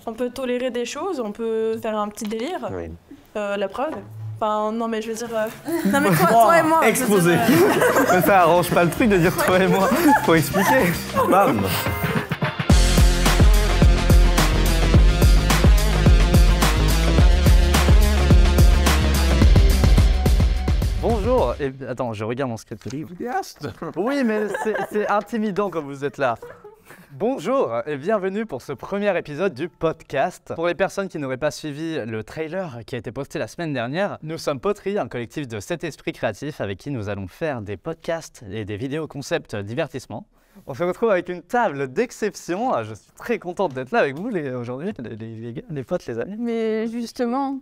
On peut tolérer des choses, on peut faire un petit délire. Oui. La preuve. Enfin, non, mais je veux dire. Non, mais toi et moi. Exposé. Mais ça arrange pas le truc de dire toi et moi. Faut expliquer. Bam. Bonjour. Et, attends, je regarde mon script. Oui, mais c'est intimidant quand vous êtes là. Bonjour et bienvenue pour ce premier épisode du podcast. Pour les personnes qui n'auraient pas suivi le trailer qui a été posté la semaine dernière, nous sommes Poterie, un collectif de 7 esprits créatifs avec qui nous allons faire des podcasts et des vidéos concept divertissement. On se retrouve avec une table d'exception. Je suis très contente d'être là avec vous aujourd'hui, les potes, les amis. Mais justement,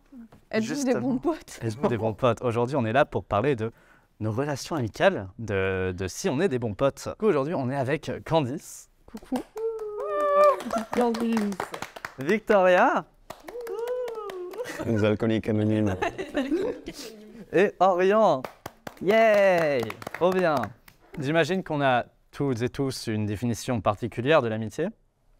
êtes-vous des bons potes? Êtes-vous des bons potes? Aujourd'hui, on est là pour parler de nos relations amicales, de si on est des bons potes. Aujourd'hui, on est avec Candice. Coucou. Victoria. Les alcooliques anonymes. Et Orient. Yay! Trop bien. J'imagine qu'on a toutes et tous une définition particulière de l'amitié.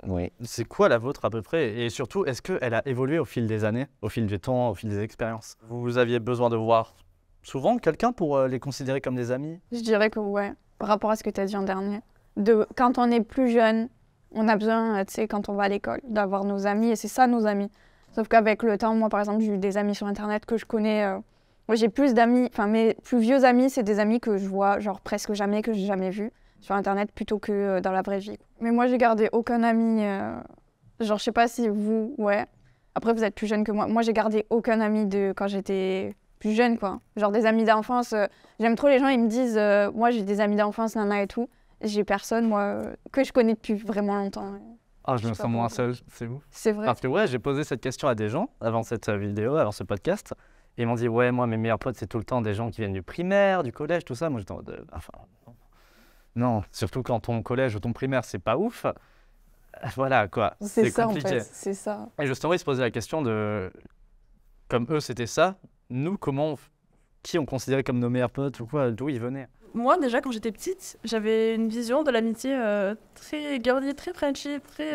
Oui. C'est quoi la vôtre à peu près? Et surtout, est-ce qu'elle a évolué au fil des années, au fil du temps, au fil des expériences? Vous aviez besoin de voir souvent quelqu'un pour les considérer comme des amis? Je dirais que ouais, par rapport à ce que tu as dit en dernier. Quand on est plus jeune, on a besoin, tu sais, quand on va à l'école, d'avoir nos amis, et c'est ça nos amis. Sauf qu'avec le temps, moi par exemple, j'ai eu des amis sur Internet que je connais. Moi j'ai plus d'amis, enfin mes plus vieux amis, c'est des amis que je vois genre presque jamais, que j'ai jamais vus sur Internet plutôt que dans la vraie vie. Mais moi j'ai gardé aucun ami, genre je sais pas si vous, ouais. Après vous êtes plus jeune que moi. Moi j'ai gardé aucun ami de quand j'étais plus jeune, quoi. Genre des amis d'enfance. J'aime trop les gens, ils me disent, moi j'ai des amis d'enfance, nana et tout. J'ai personne, moi, que je connais depuis vraiment longtemps. Ah, je me sens moins seul, c'est vous? C'est vrai. Parce que ouais, j'ai posé cette question à des gens avant cette vidéo, avant ce podcast. Et ils m'ont dit, ouais, moi, mes meilleurs potes, c'est tout le temps des gens qui viennent du primaire, du collège, tout ça. Moi, j'étais en mode, enfin, non, surtout quand ton collège ou ton primaire, c'est pas ouf. Voilà, quoi. C'est ça, compliqué. en fait, c'est ça. Et justement, ils se posaient la question de, comme eux, c'était ça, nous, qui on considérait comme nos meilleurs potes ou quoi, d'où ils venaient? Moi, déjà, quand j'étais petite, j'avais une vision de l'amitié très girly, très friendship, très...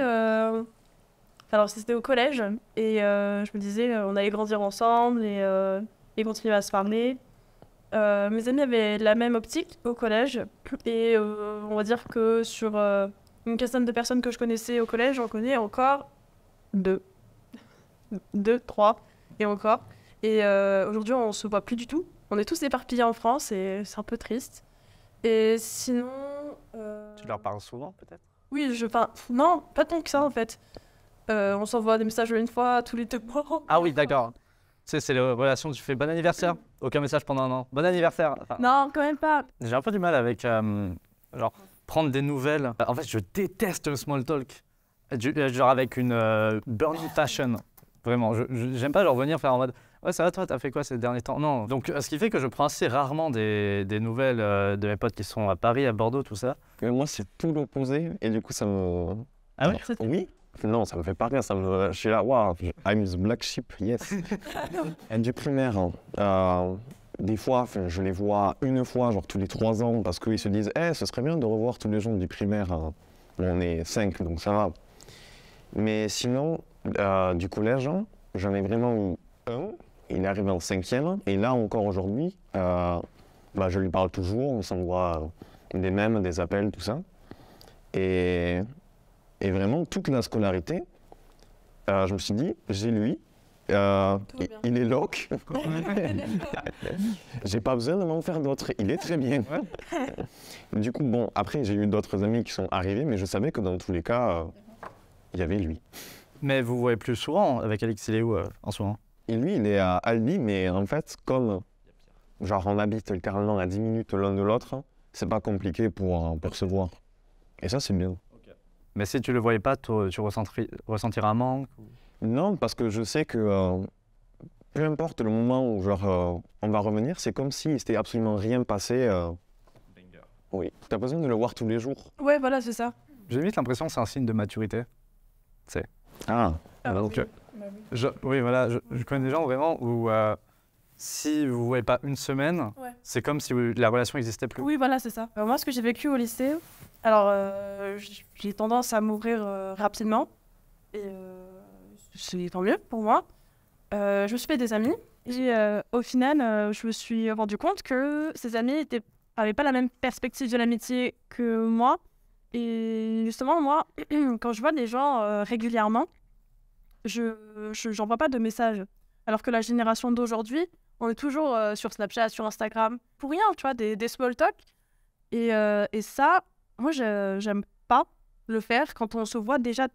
Alors, c'était au collège, et je me disais, on allait grandir ensemble et continuer à se parler. Mes amis avaient la même optique au collège, et on va dire que sur une quinzaine de personnes que je connaissais au collège, j'en connais encore 2, 3, et encore. Et aujourd'hui, on se voit plus du tout. On est tous éparpillés en France et c'est un peu triste. Et sinon... Tu leur parles souvent, peut-être? Oui, non, pas tant que ça, en fait. On s'envoie des messages une fois tous les 2 mois. Ah oui, d'accord. Tu sais, c'est la relation où tu fais bon anniversaire, aucun message pendant un an. Bon anniversaire. Enfin, Non, quand même pas. j'ai un peu du mal avec, genre, prendre des nouvelles. En fait, je déteste le small talk. Genre avec une burning fashion. Vraiment, j'aime pas genre venir faire en mode « Ouais, ça va toi, t'as fait quoi ces derniers temps ?» Non, donc ce qui fait que je prends assez rarement des nouvelles de mes potes qui sont à Paris, à Bordeaux, tout ça. Mais moi, c'est tout l'opposé. Et du coup, ça me... Ah ouais? Oui. Non, ça me fait pas rire. Je suis là, waouh, I'm the black sheep, yes. Et du primaire, des fois, je les vois une fois, genre tous les 3 ans, parce qu'ils se disent « ce serait bien de revoir tous les gens du primaire. On est 5, donc ça va. » Mais sinon, du collège, j'en ai vraiment eu un. Il est arrivé en 5e. Et là, encore aujourd'hui, je lui parle toujours. On s'envoie des mèmes, des appels, tout ça. Et vraiment, toute la scolarité, je me suis dit, j'ai lui. Il est loc. J'ai pas besoin de m'en faire d'autres. Il est très bien. Du coup, bon, après, j'ai eu d'autres amis qui sont arrivés, mais je savais que dans tous les cas, il y avait lui. Mais vous voyez plus souvent avec Alix, il est où en ce moment? Et lui, il est à Albi, mais en fait, comme genre on habite littéralement à 10 minutes l'un de l'autre, c'est pas compliqué pour se voir. Et ça, c'est bien. Okay. Mais si tu le voyais pas, tu ressentirais un manque? Non, parce que je sais que peu importe le moment où on va revenir, c'est comme s'il s'était absolument rien passé. Oui, t'as pas besoin de le voir tous les jours. Ouais, voilà, c'est ça. J'ai limite l'impression que c'est un signe de maturité. Tu sais. Ah. Donc, oui, voilà, je connais des gens vraiment où si vous ne voyez pas une semaine, c'est comme si la relation n'existait plus. Oui, voilà, c'est ça. Moi, ce que j'ai vécu au lycée, alors j'ai tendance à m'ouvrir rapidement. Et c'est tant mieux pour moi. Je me suis fait des amis. Et au final, je me suis rendu compte que ces amis n'avaient pas la même perspective de l'amitié que moi. Et justement, moi, quand je vois des gens régulièrement, j'envoie pas de messages. Alors que la génération d'aujourd'hui, on est toujours sur Snapchat, sur Instagram, pour rien, tu vois, des small talk. Et ça, moi, j'aime pas le faire quand on se voit déjà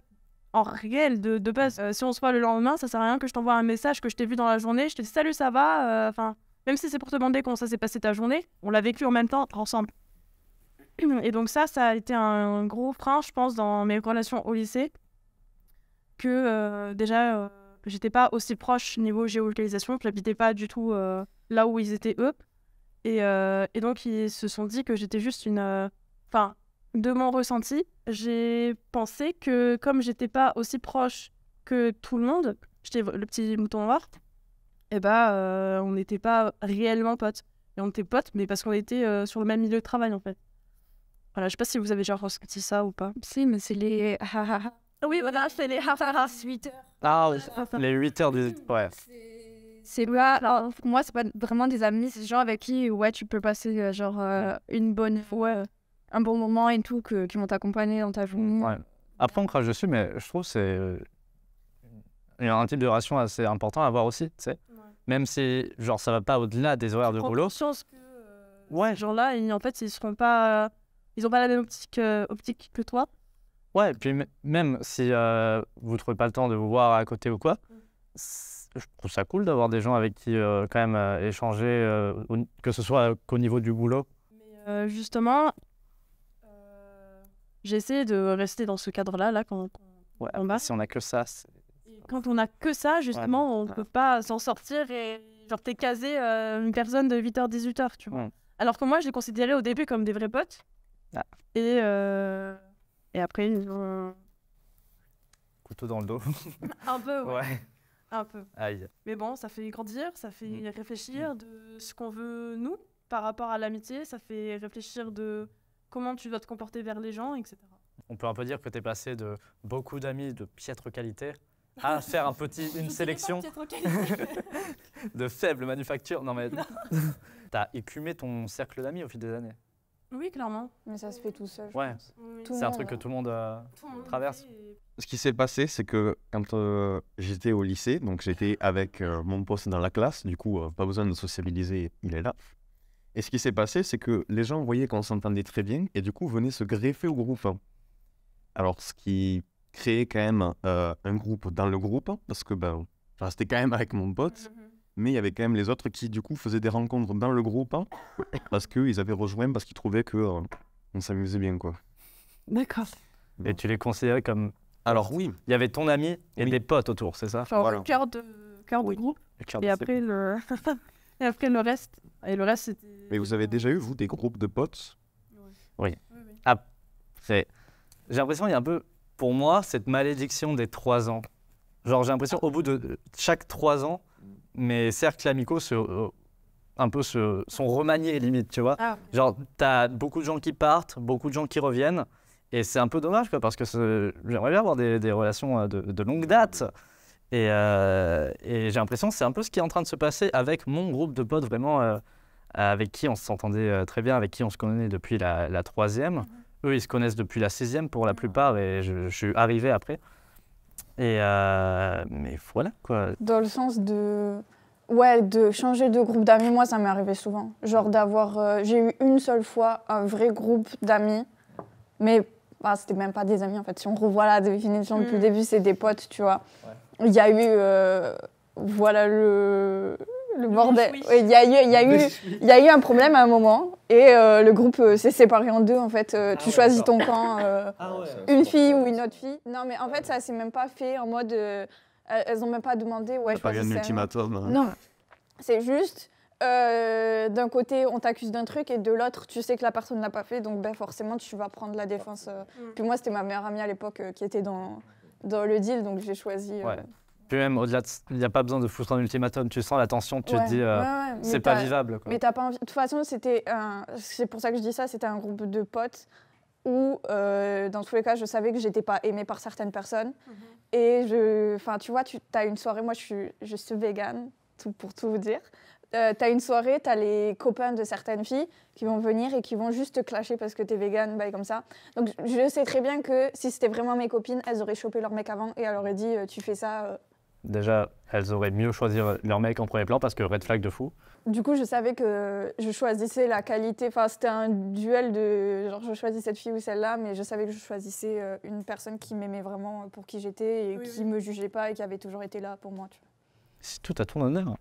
en réel de base. Si on se voit le lendemain, ça sert à rien que je t'envoie un message que je t'ai vu dans la journée, je te dis salut, ça va, enfin, même si c'est pour te demander comment ça s'est passé ta journée, on l'a vécu en même temps ensemble. Et donc ça a été un gros frein, je pense, dans mes relations au lycée, que déjà j'étais pas aussi proche niveau géolocalisation, j'habitais pas du tout là où ils étaient eux, et donc ils se sont dit que j'étais juste enfin, de mon ressenti, j'ai pensé que comme j'étais pas aussi proche que tout le monde, j'étais le petit mouton noir, et on n'était pas réellement potes. Et on était potes, mais parce qu'on était sur le même milieu de travail en fait. Voilà, je sais pas si vous avez déjà ressenti ça ou pas. Si, mais c'est les Oui, voilà, c'est les 8 heures. Ah, oui, les 8 heures du... Ouais. C'est pas, alors, pour moi, c'est pas vraiment des amis, c'est des gens avec qui, ouais, tu peux passer un bon moment et tout, qui vont t'accompagner dans ta journée. Ouais. Après, on crache dessus, mais je trouve que c'est un type de relation assez important à avoir aussi, tu sais. Ouais. Même si, genre, ça va pas au-delà des horaires de boulot. Conscience que ces gens-là, en fait, ils seront pas... Ils ont pas la même optique que toi. Ouais, et puis même si vous trouvez pas le temps de vous voir à côté ou quoi, je trouve ça cool d'avoir des gens avec qui quand même échanger, que ce soit qu'au niveau du boulot. Mais justement, j'ai essayé de rester dans ce cadre-là, là, quand on va. Si on a que ça. Et quand on a que ça, justement, on peut pas s'en sortir et genre t'es casé une personne de 8h, 18h, tu vois. Alors que moi, je les considérais au début comme des vrais potes. Ah. Et après, ils ont... Couteau dans le dos. Un peu, ouais. Ouais. Un peu. Aïe. Mais bon, ça fait grandir, ça fait réfléchir de ce qu'on veut, nous, par rapport à l'amitié. Ça fait réfléchir de comment tu dois te comporter vers les gens, etc. On peut un peu dire que tu es passé de beaucoup d'amis de piètre qualité à faire une sélection de faible manufacture. Non mais t'as écumé ton cercle d'amis au fil des années. Oui, clairement. Mais ça se fait tout seul. Ouais, c'est un truc que tout le monde traverse. Ce qui s'est passé, c'est que quand j'étais au lycée, donc j'étais avec mon pote dans la classe, du coup, pas besoin de sociabiliser, il est là. Et ce qui s'est passé, c'est que les gens voyaient qu'on s'entendait très bien et du coup venaient se greffer au groupe. Alors, ce qui créait quand même un groupe dans le groupe, parce que je restais quand même avec mon pote, mais il y avait quand même les autres qui, du coup, faisaient des rencontres dans le groupe parce qu'ils avaient rejoint, parce qu'ils trouvaient qu'on s'amusait bien, quoi. D'accord. Et tu les considérais comme... Alors oui. Il y avait ton ami et des potes autour, c'est ça? Genre le cœur de groupe. Et après, et après le reste. Et le reste, c'était... Mais vous avez déjà eu, vous, des groupes de potes? Oui. Après, j'ai l'impression qu'il y a un peu, pour moi, cette malédiction des 3 ans. Genre, j'ai l'impression, au bout de chaque 3 ans, mes cercles amicaux sont remaniés, limite, tu vois. Ah. Genre, t'as beaucoup de gens qui partent, beaucoup de gens qui reviennent. Et c'est un peu dommage, quoi, parce que j'aimerais bien avoir des relations de longue date. Et j'ai l'impression que c'est un peu ce qui est en train de se passer avec mon groupe de potes, vraiment, avec qui on s'entendait très bien, avec qui on se connaît depuis la 3e. Eux, ils se connaissent depuis la 6e pour la plupart, et je suis arrivé après. Et mais voilà, quoi. Dans le sens de changer de groupe d'amis, moi, ça m'est arrivé souvent. Genre j'ai eu une seule fois un vrai groupe d'amis, mais c'était même pas des amis, en fait. Si on revoit la définition depuis le début, c'est des potes, tu vois. Ouais. Il y a eu, le bordel. Il y a eu un problème à un moment, et le groupe s'est séparé en deux, en fait. Tu choisis ton camp, une fille ou une autre fille. Non, mais en fait, ça s'est même pas fait en mode... elles ont même pas demandé... Ouais, pas un ultimatum. Hein. Non, c'est juste... d'un côté, on t'accuse d'un truc, et de l'autre, tu sais que la personne l'a pas fait, donc forcément, tu vas prendre la défense. Puis moi, c'était ma meilleure amie à l'époque qui était dans le deal, donc j'ai choisi... Puis même au-delà, il n'y a pas besoin de foutre un ultimatum, tu sens la tension, tu te dis, c'est pas vivable. Quoi. Mais t'as pas envie... De toute façon, c'est pour ça que je dis ça, c'était un groupe de potes où, dans tous les cas, je savais que j'étais pas aimée par certaines personnes. Et enfin, tu vois, t'as une soirée, moi je suis végane, pour tout vous dire. T'as une soirée, t'as les copains de certaines filles qui vont venir et qui vont juste te clasher parce que t'es végane, bah, comme ça. Donc je sais très bien que si c'était vraiment mes copines, elles auraient chopé leur mec avant et elles auraient dit tu fais ça. Déjà, elles auraient mieux choisi leur mec en premier plan parce que red flag de fou. Du coup, je savais que je choisissais la qualité. Enfin, c'était un duel de genre je choisis cette fille ou celle-là, mais je savais que je choisissais une personne qui m'aimait vraiment pour qui j'étais et qui me jugeait pas et qui avait toujours été là pour moi. Tu vois. C'est tout à ton honneur.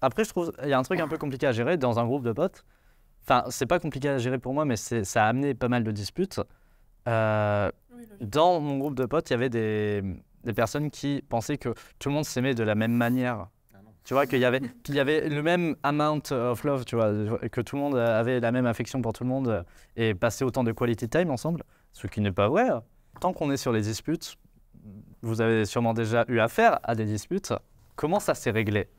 Après, je trouve il y a un truc un peu compliqué à gérer dans un groupe de potes. Enfin, c'est pas compliqué à gérer pour moi, mais ça a amené pas mal de disputes. Dans mon groupe de potes, il y avait des personnes qui pensaient que tout le monde s'aimait de la même manière. Tu vois, qu'il y avait le même amount of love, tu vois, que tout le monde avait la même affection pour tout le monde et passait autant de quality time ensemble, ce qui n'est pas vrai. Tant qu'on est sur les disputes, vous avez sûrement déjà eu affaire à des disputes. Comment ça s'est réglé?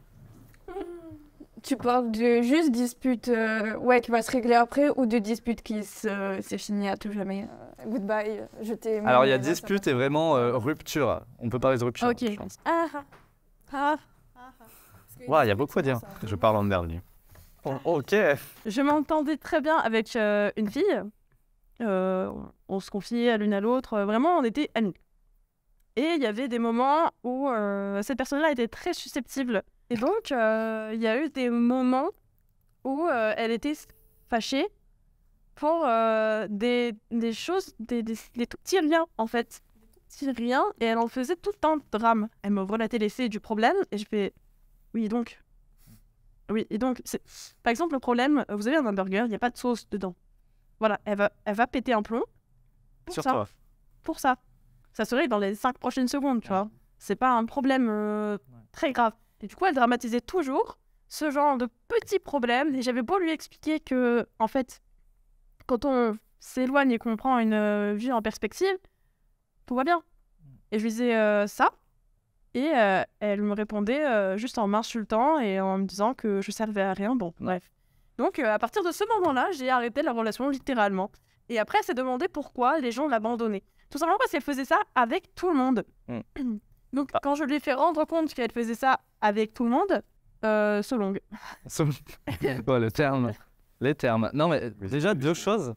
Tu parles de juste dispute qui va se régler après ou de dispute qui c'est fini à tout jamais. Goodbye, je t'aime. Alors il y a dispute et vraiment rupture. On peut parler de rupture. Ok. Je pense. Ouais, il y a beaucoup à dire. Je parle en dernier. Oh, ok. Je m'entendais très bien avec une fille. On se confiait l'une à l'autre. Vraiment, on était amis. Et il y avait des moments où cette personne-là était très susceptible. Et donc, il y a eu des moments où elle était fâchée pour des choses, des tout petits riens, en fait. Des petits riens, et elle en faisait tout le temps drame. Elle me relatait les faits du problème, et je fais... Oui, et donc, par exemple, le problème, vous avez un hamburger, il n'y a pas de sauce dedans. Voilà, elle va péter un plomb pour Sur ça. toi. Pour ça. Ça serait dans les 5 prochaines secondes, tu vois. C'est pas un problème très grave. Et du coup, elle dramatisait toujours ce genre de petits problèmes. Et j'avais beau lui expliquer que, en fait, quand on s'éloigne et qu'on prend une vue en perspective, tout va bien. Et je lui disais ça. Et elle me répondait juste en m'insultant et en me disant que je servais à rien. Bon, bref. Donc, à partir de ce moment-là, j'ai arrêté la relation littéralement. Et après, elle s'est demandé pourquoi les gens l'abandonnaient. Tout simplement parce qu'elle faisait ça avec tout le monde. Donc, quand je lui ai fait rendre compte qu'elle faisait ça avec tout le monde, so long. Bon, les termes. Non, mais déjà, deux choses.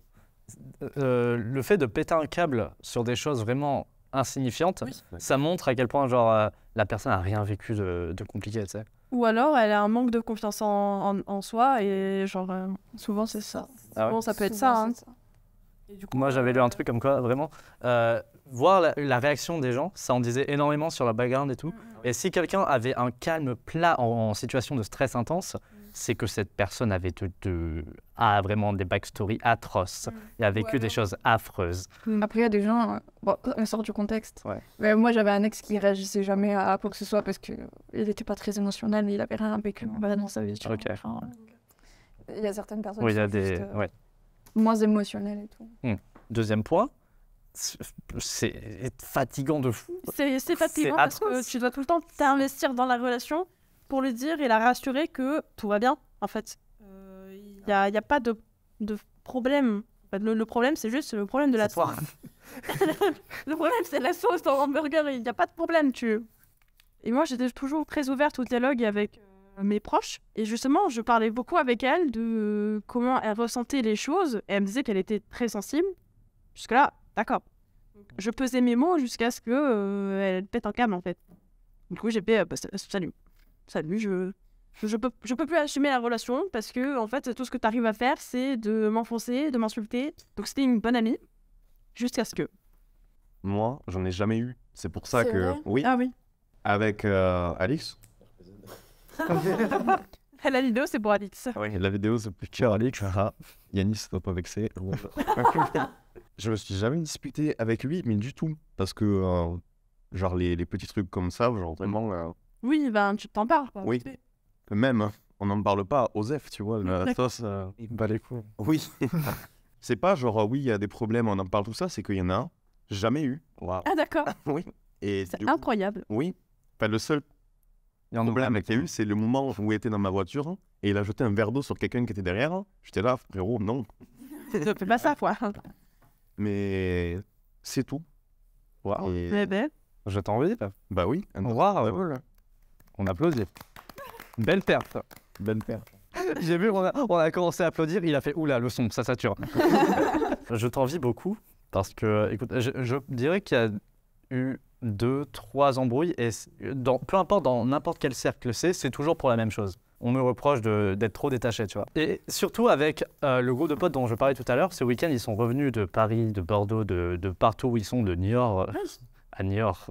Le fait de péter un câble sur des choses vraiment insignifiantes, ça montre à quel point genre, la personne n'a rien vécu de compliqué, tu sais. Ou alors, elle a un manque de confiance en soi et genre, souvent, c'est ça. Ah ouais. Souvent, ça peut être ça. Hein. Et du coup, moi, j'avais lu un truc comme quoi, vraiment, voir la réaction des gens, ça en disait énormément sur la background et tout. Et si quelqu'un avait un calme plat en situation de stress intense, c'est que cette personne avait a vraiment des backstories atroces. Il a vécu des choses affreuses. Après, il y a des gens, ça sort du contexte. Ouais. Mais moi, j'avais un ex qui réagissait jamais à quoi que ce soit parce qu'il n'était pas très émotionnel, mais il avait rien vécu dans sa vie. Ok. Enfin, il y a certaines personnes Oui, qui il y a sont des... juste, ouais. moins émotionnelles et tout. Deuxième point, c'est fatigant de fou. C'est fatigant parce que tu dois tout le temps t'investir dans la relation pour lui dire et la rassurer que tout va bien, en fait. Il n'y a pas de problème. En fait, le problème, c'est juste le problème de la sauce. Le problème, c'est la sauce dans l'hamburger. Il n'y a pas de problème, Et moi, j'étais toujours très ouverte au dialogue avec mes proches. Et justement, je parlais beaucoup avec elle de comment elle ressentait les choses. Et elle me disait qu'elle était très sensible. Jusque-là, d'accord. Je pesais mes mots jusqu'à ce qu'elle pète un câble, en fait. Du coup, j'ai fait salut, je peux plus assumer la relation parce que, en fait, tout ce que tu arrives à faire, c'est de m'enfoncer, de m'insulter. Donc, c'était une bonne amie jusqu'à ce que... Moi, j'en ai jamais eu. C'est pour ça que... Vrai Oui, Ah oui. avec Alix. La vidéo, c'est pour Alix. Oui, la vidéo, c'est plus cher, Alix. Yanis, ne pas vexer. Je me suis jamais disputé avec lui, mais du tout. Parce que, genre, les petits trucs comme ça, genre vraiment... Oui, ben, tu t'en parles. Quoi. Oui. Même, on n'en parle pas. Osef, tu vois, la sauce... Il bat les couilles. Oui. C'est pas genre, oui, il y a des problèmes, on en parle, tout ça. C'est qu'il y en a un, jamais eu. Wow. Ah, d'accord. Oui. Et C'est du coup, incroyable. oui. Enfin, le seul problème qu'il y a eu, c'est le moment où il était dans ma voiture et il a jeté un verre d'eau sur quelqu'un qui était derrière. J'étais là, frérot, non. Ne fais pas ça, quoi. Mais c'est tout. Waouh. Et- Bébé. Je t'envie. Bah oui. Waouh. Voilà. On applaudit. Belle perte. Bonne paire. J'ai vu, on a commencé à applaudir, il a fait oula, le son, ça sature. Je t'envie beaucoup parce que, écoute, je dirais qu'il y a eu 2-3 embrouilles et peu importe dans n'importe quel cercle c'est toujours pour la même chose. On me reproche d'être trop détaché, tu vois. Et surtout avec le groupe de potes dont je parlais tout à l'heure, ce week-end, ils sont revenus de Paris, de Bordeaux, de partout où ils sont, de Niort à Niort.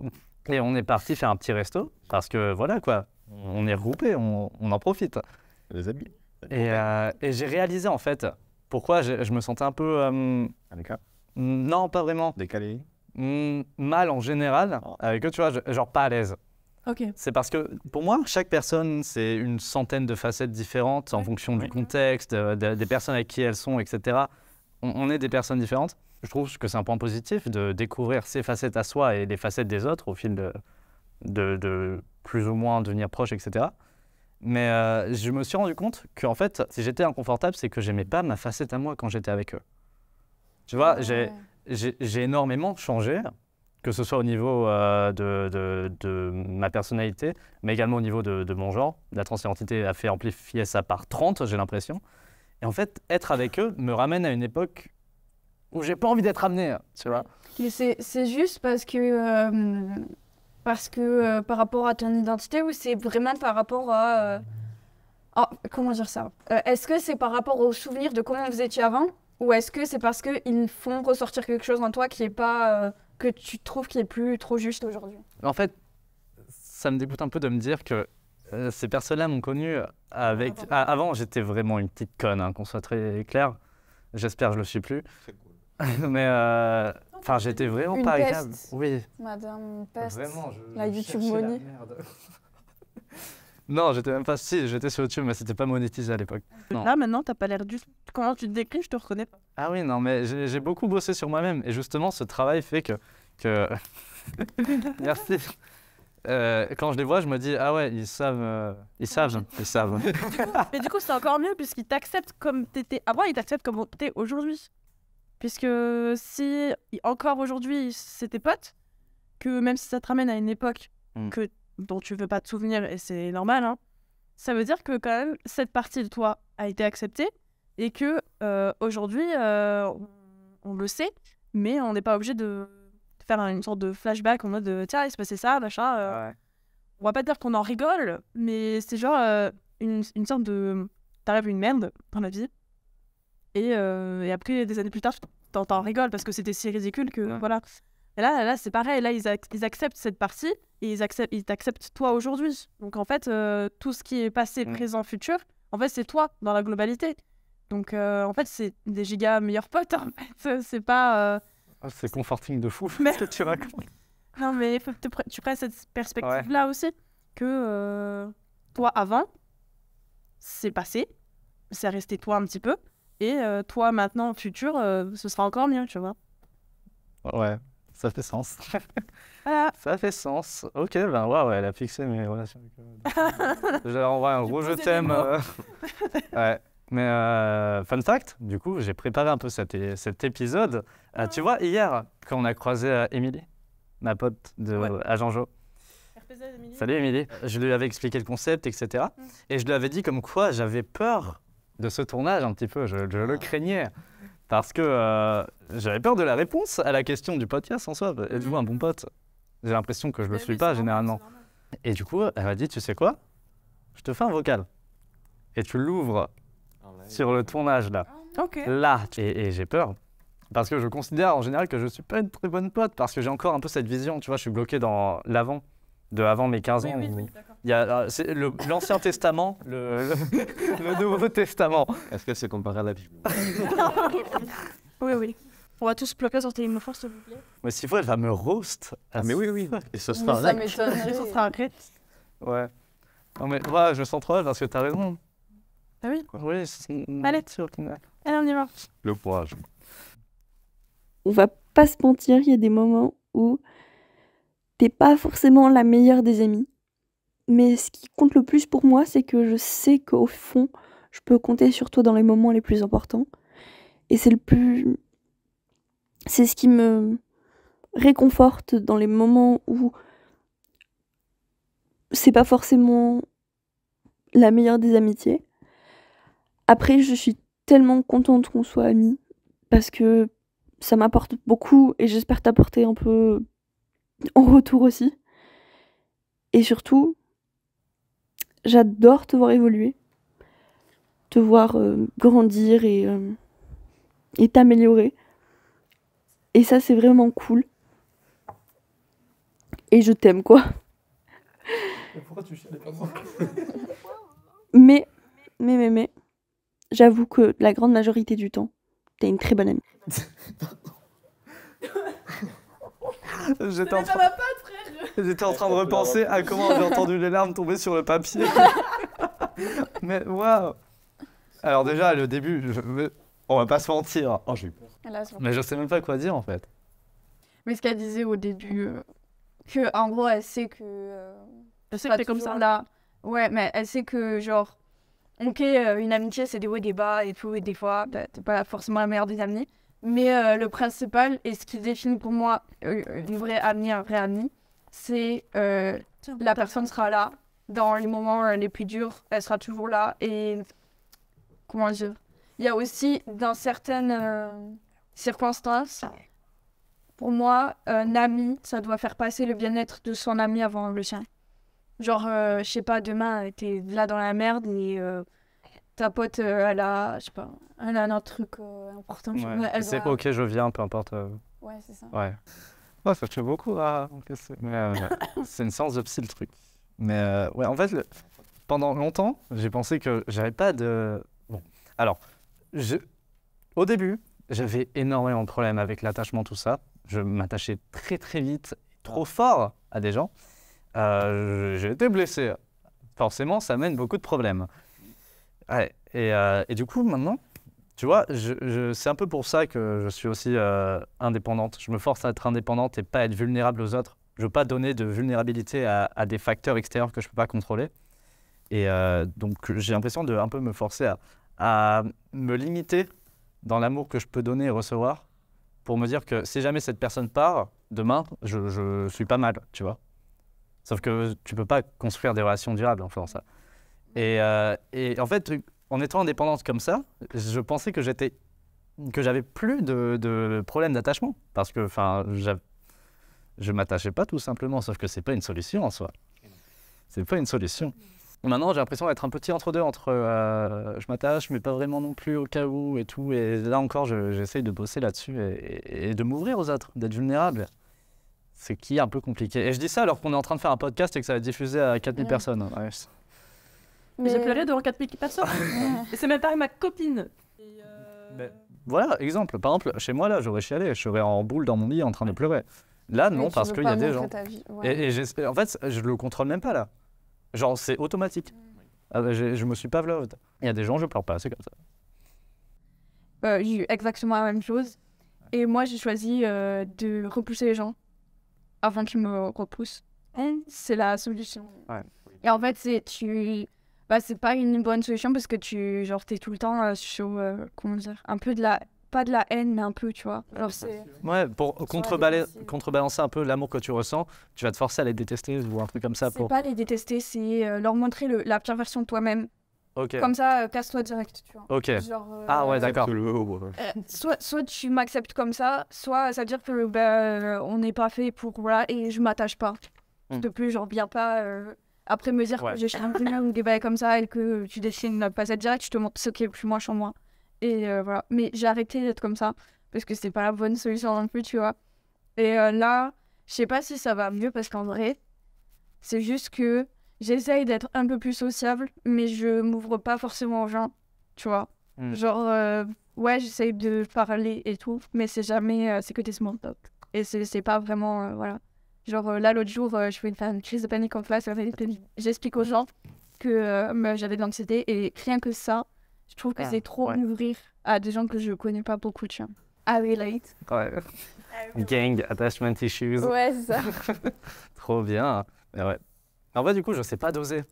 Et on est parti faire un petit resto parce que voilà quoi, on est regroupés, on en profite. Les habits. Et j'ai réalisé en fait pourquoi je me sentais un peu... non, pas vraiment. Décalé. Mal en général, avec eux, tu vois, genre pas à l'aise. Ok. C'est parce que pour moi, chaque personne, c'est une centaine de facettes différentes en fonction du contexte, des personnes avec qui elles sont, etc. On est des personnes différentes. Je trouve que c'est un point positif de découvrir ses facettes à soi et les facettes des autres au fil de plus ou moins devenir proche, etc. Mais je me suis rendu compte qu'en fait, si j'étais inconfortable, c'est que j'aimais pas ma facette à moi quand j'étais avec eux. Tu vois, j'ai énormément changé, que ce soit au niveau de ma personnalité, mais également au niveau de mon genre. La transidentité a fait amplifier ça par 30, j'ai l'impression. Et en fait, être avec eux me ramène à une époque où j'ai pas envie d'être amené, tu vois. Mais c'est juste parce que par rapport à ton identité ou c'est vraiment par rapport à... comment dire ça est-ce que c'est par rapport aux souvenirs de comment vous étiez avant ou est-ce que c'est parce qu'ils font ressortir quelque chose en toi qui est pas... que tu trouves qui est plus trop juste aujourd'hui? En fait, ça me dégoûte un peu de me dire que ces personnes-là m'ont connu avec... avant, j'étais vraiment une petite conne, hein, qu'on soit très clair. J'espère que je le suis plus. Mais enfin, j'étais vraiment Une pas peste. agréable. Oui. Madame Peste. Vraiment, La YouTube cherchais money. merde. Non, j'étais même pas... Si, j'étais sur YouTube, mais c'était pas monétisé à l'époque. Non. Là, maintenant, t'as pas l'air du... Comment tu te décris, je te reconnais pas. Ah oui, non, mais j'ai beaucoup bossé sur moi-même. Et justement, ce travail fait que... Merci. Quand je les vois, je me dis, ah ouais, ils savent. Mais du coup, c'est encore mieux puisqu'ils t'acceptent comme t'étais avant, ils t'acceptent comme t'es aujourd'hui. Puisque si encore aujourd'hui, c'est tes potes, que même si ça te ramène à une époque dont tu veux pas te souvenir, et c'est normal, hein, ça veut dire que quand même, cette partie de toi a été acceptée et que aujourd'hui, on le sait, mais on n'est pas obligé de faire une sorte de flashback en mode tiens, il se passait ça, machin. On va pas dire qu'on en rigole, mais c'est genre une sorte de... T'arrives une merde dans la vie, et après, des années plus tard, t'en rigoles parce que c'était si ridicule que voilà. Et là c'est pareil, là, ils acceptent cette partie et ils t'acceptent toi aujourd'hui. Donc en fait, tout ce qui est passé, présent, futur, en fait, c'est toi dans la globalité. Donc en fait, c'est des giga meilleurs potes, en fait. C'est pas... C'est comforting de fou, Mais- ce que tu racontes. Non, mais il faut que tu prennes cette perspective-là aussi, que toi, avant, c'est passé, c'est resté toi un petit peu, et toi, maintenant, futur, ce sera encore mieux, tu vois. Ouais, ça fait sens. Voilà. Ça fait sens. Ok, ben waouh, elle a fixé mes relations avec eux. Je leur envoie un gros je posé des t'aime. mots. Ouais. Mais fun fact, du coup, j'ai préparé un peu cet épisode. Tu vois, hier, quand on a croisé Émilie, ma pote à Jean-Jo. Salut Émilie. Je lui avais expliqué le concept, etc. Et je lui avais dit comme quoi j'avais peur de ce tournage un petit peu. Je le craignais. Parce que j'avais peur de la réponse à la question du podcast en soi. Êtes-vous un bon pote? J'ai l'impression que je le suis pas généralement. Et du coup, elle m'a dit, tu sais quoi? Je te fais un vocal. Et tu l'ouvres sur le tournage là. Ok. Là. Et j'ai peur. Parce que je considère en général que je suis pas une très bonne pote. Parce que j'ai encore un peu cette vision. Tu vois, je suis bloqué dans l'avant. De avant mes 15 ans. Oui, où d'accord. il y a l'Ancien Testament, le Nouveau Testament. Est-ce que c'est comparé à la Bible? Oui. On va tous bloquer sur tes force, s'il vous plaît. Mais s'il faut, elle va me roast. Ah mais oui. Et ce Mais sera ça là. m'étonnerait. Ça sera un crit. Ouais. Non mais ouais, je me sens trop mal parce que t'as raison. Ah oui. Oui, c'est... Allez. sûr. Allez, on y va. Le courage. On va pas se mentir, il y a des moments où t'es pas forcément la meilleure des amies. Mais ce qui compte le plus pour moi, c'est que je sais qu'au fond, je peux compter sur toi dans les moments les plus importants. Et c'est ce qui me réconforte dans les moments où c'est pas forcément la meilleure des amitiés. Après, je suis tellement contente qu'on soit amis parce que ça m'apporte beaucoup et j'espère t'apporter un peu en retour aussi. Et surtout, j'adore te voir évoluer, te voir grandir et t'améliorer. Et ça, c'est vraiment cool. Et je t'aime, quoi. Pourquoi tu chiales comme ça? Mais, j'avoue que la grande majorité du temps, t'es une très bonne amie. J'étais en train de repenser à comment j'ai entendu les larmes tomber sur le papier. Mais waouh! Alors déjà, le début, on va pas se mentir. Oh, j'ai eu peur. Mais je sais même pas quoi dire en fait. Mais ce qu'elle disait au début, que en gros, elle sait que. Je sais que t'es comme ça. Là. Ouais, mais elle sait que, genre, ok, une amitié, c'est des hauts et des bas et tout, et des fois, t'es pas forcément la meilleure des amies. Mais le principal, et ce qui définit pour moi une vraie amie, un vrai ami, c'est la personne sera là dans les moments les plus durs, elle sera toujours là. Et comment dire? Il y a aussi, dans certaines circonstances, pour moi, un ami, ça doit faire passer le bien-être de son ami avant le sien. Genre, je sais pas, demain, t'es là dans la merde et ta pote, elle a, je sais pas, elle a un autre truc important. Ouais. Elle C'est doit- ok, je viens, peu importe. Ouais, c'est ça. Ouais. Ouais, ça fait beaucoup à encaisser. Mais c'est une séance de psy le truc. Mais ouais, en fait, pendant longtemps, j'ai pensé que j'avais pas de. Bon, alors, au début, j'avais énormément de problèmes avec l'attachement, tout ça. Je m'attachais très très vite, trop fort à des gens. J'ai été blessé. Forcément, ça mène beaucoup de problèmes. Ouais, et du coup, maintenant, tu vois, c'est un peu pour ça que je suis aussi indépendante. Je me force à être indépendante et pas être vulnérable aux autres. Je veux pas donner de vulnérabilité à des facteurs extérieurs que je peux pas contrôler. Et donc, j'ai l'impression de un peu me forcer à me limiter dans l'amour que je peux donner et recevoir pour me dire que si jamais cette personne part, demain, je suis pas mal, tu vois. Sauf que tu peux pas construire des relations durables en faisant ça. Et en fait, en étant indépendante comme ça, je pensais que j'avais plus de problèmes d'attachement. Parce que, je m'attachais pas tout simplement, sauf que c'est pas une solution en soi. C'est pas une solution. Et maintenant, j'ai l'impression d'être un petit entre-deux entre je m'attache, mais pas vraiment non plus au cas où et tout. Et là encore, j'essaye de bosser là-dessus et de m'ouvrir aux autres, d'être vulnérable. C'est qui est un peu compliqué. Et je dis ça alors qu'on est en train de faire un podcast et que ça va être diffusé à 4000 personnes. Ouais. Mais j'ai pleuré devant 4000 personnes. Et c'est même pas avec ma copine. Mais voilà, exemple. Par exemple, chez moi, là, j'aurais chialé. Je serais en boule dans mon lit en train de pleurer. Là, non, parce qu'il y a des gens. Et en fait, je le contrôle même pas, là. Genre, c'est automatique. Je me suis pas vlog. Il y a des gens, je pleure pas, c'est comme ça. J'ai eu exactement la même chose. Et moi, j'ai choisi de repousser les gens avant qu'ils me repoussent. C'est la solution. Ouais. Et en fait, c'est pas une bonne solution parce que t'es tout le temps sur, comment dire, un peu pas de la haine, mais un peu, tu vois. Alors, Ouais, pour contrebalancer un peu l'amour que tu ressens, tu vas te forcer à les détester ou un truc comme ça. C'est pas les détester, c'est leur montrer la pire version de toi-même. Ok. Comme ça, casse-toi direct, tu vois. Ok. Genre, Ah ouais, d'accord. soit tu m'acceptes comme ça, soit ça veut dire que on n'est pas fait pour, voilà, et je m'attache pas. S'il te plaît, genre, viens pas après me dire que j'ai changé ou des bails comme ça et que tu dessines pas cette direct, je te montre ce qui est le plus moche en moi. Et voilà. Mais j'ai arrêté d'être comme ça parce que c'est pas la bonne solution non plus, tu vois. Et là, je sais pas si ça va mieux parce qu'en vrai, c'est juste que j'essaye d'être un peu plus sociable, mais je m'ouvre pas forcément aux gens, tu vois. Genre, ouais, j'essaye de parler et tout, mais c'est jamais, c'est que des small talk. Et c'est pas vraiment, voilà. Genre, là, l'autre jour, je fais une crise de panique en classe, j'explique aux gens que j'avais de l'anxiété, et rien que ça, je trouve que c'est trop m'ouvrir à des gens que je connais pas beaucoup, tu vois. I relate. Ouais. Gang, attachment issues. Ouais, c'est ça. Trop bien. Mais ouais. En vrai, du coup, je sais pas doser.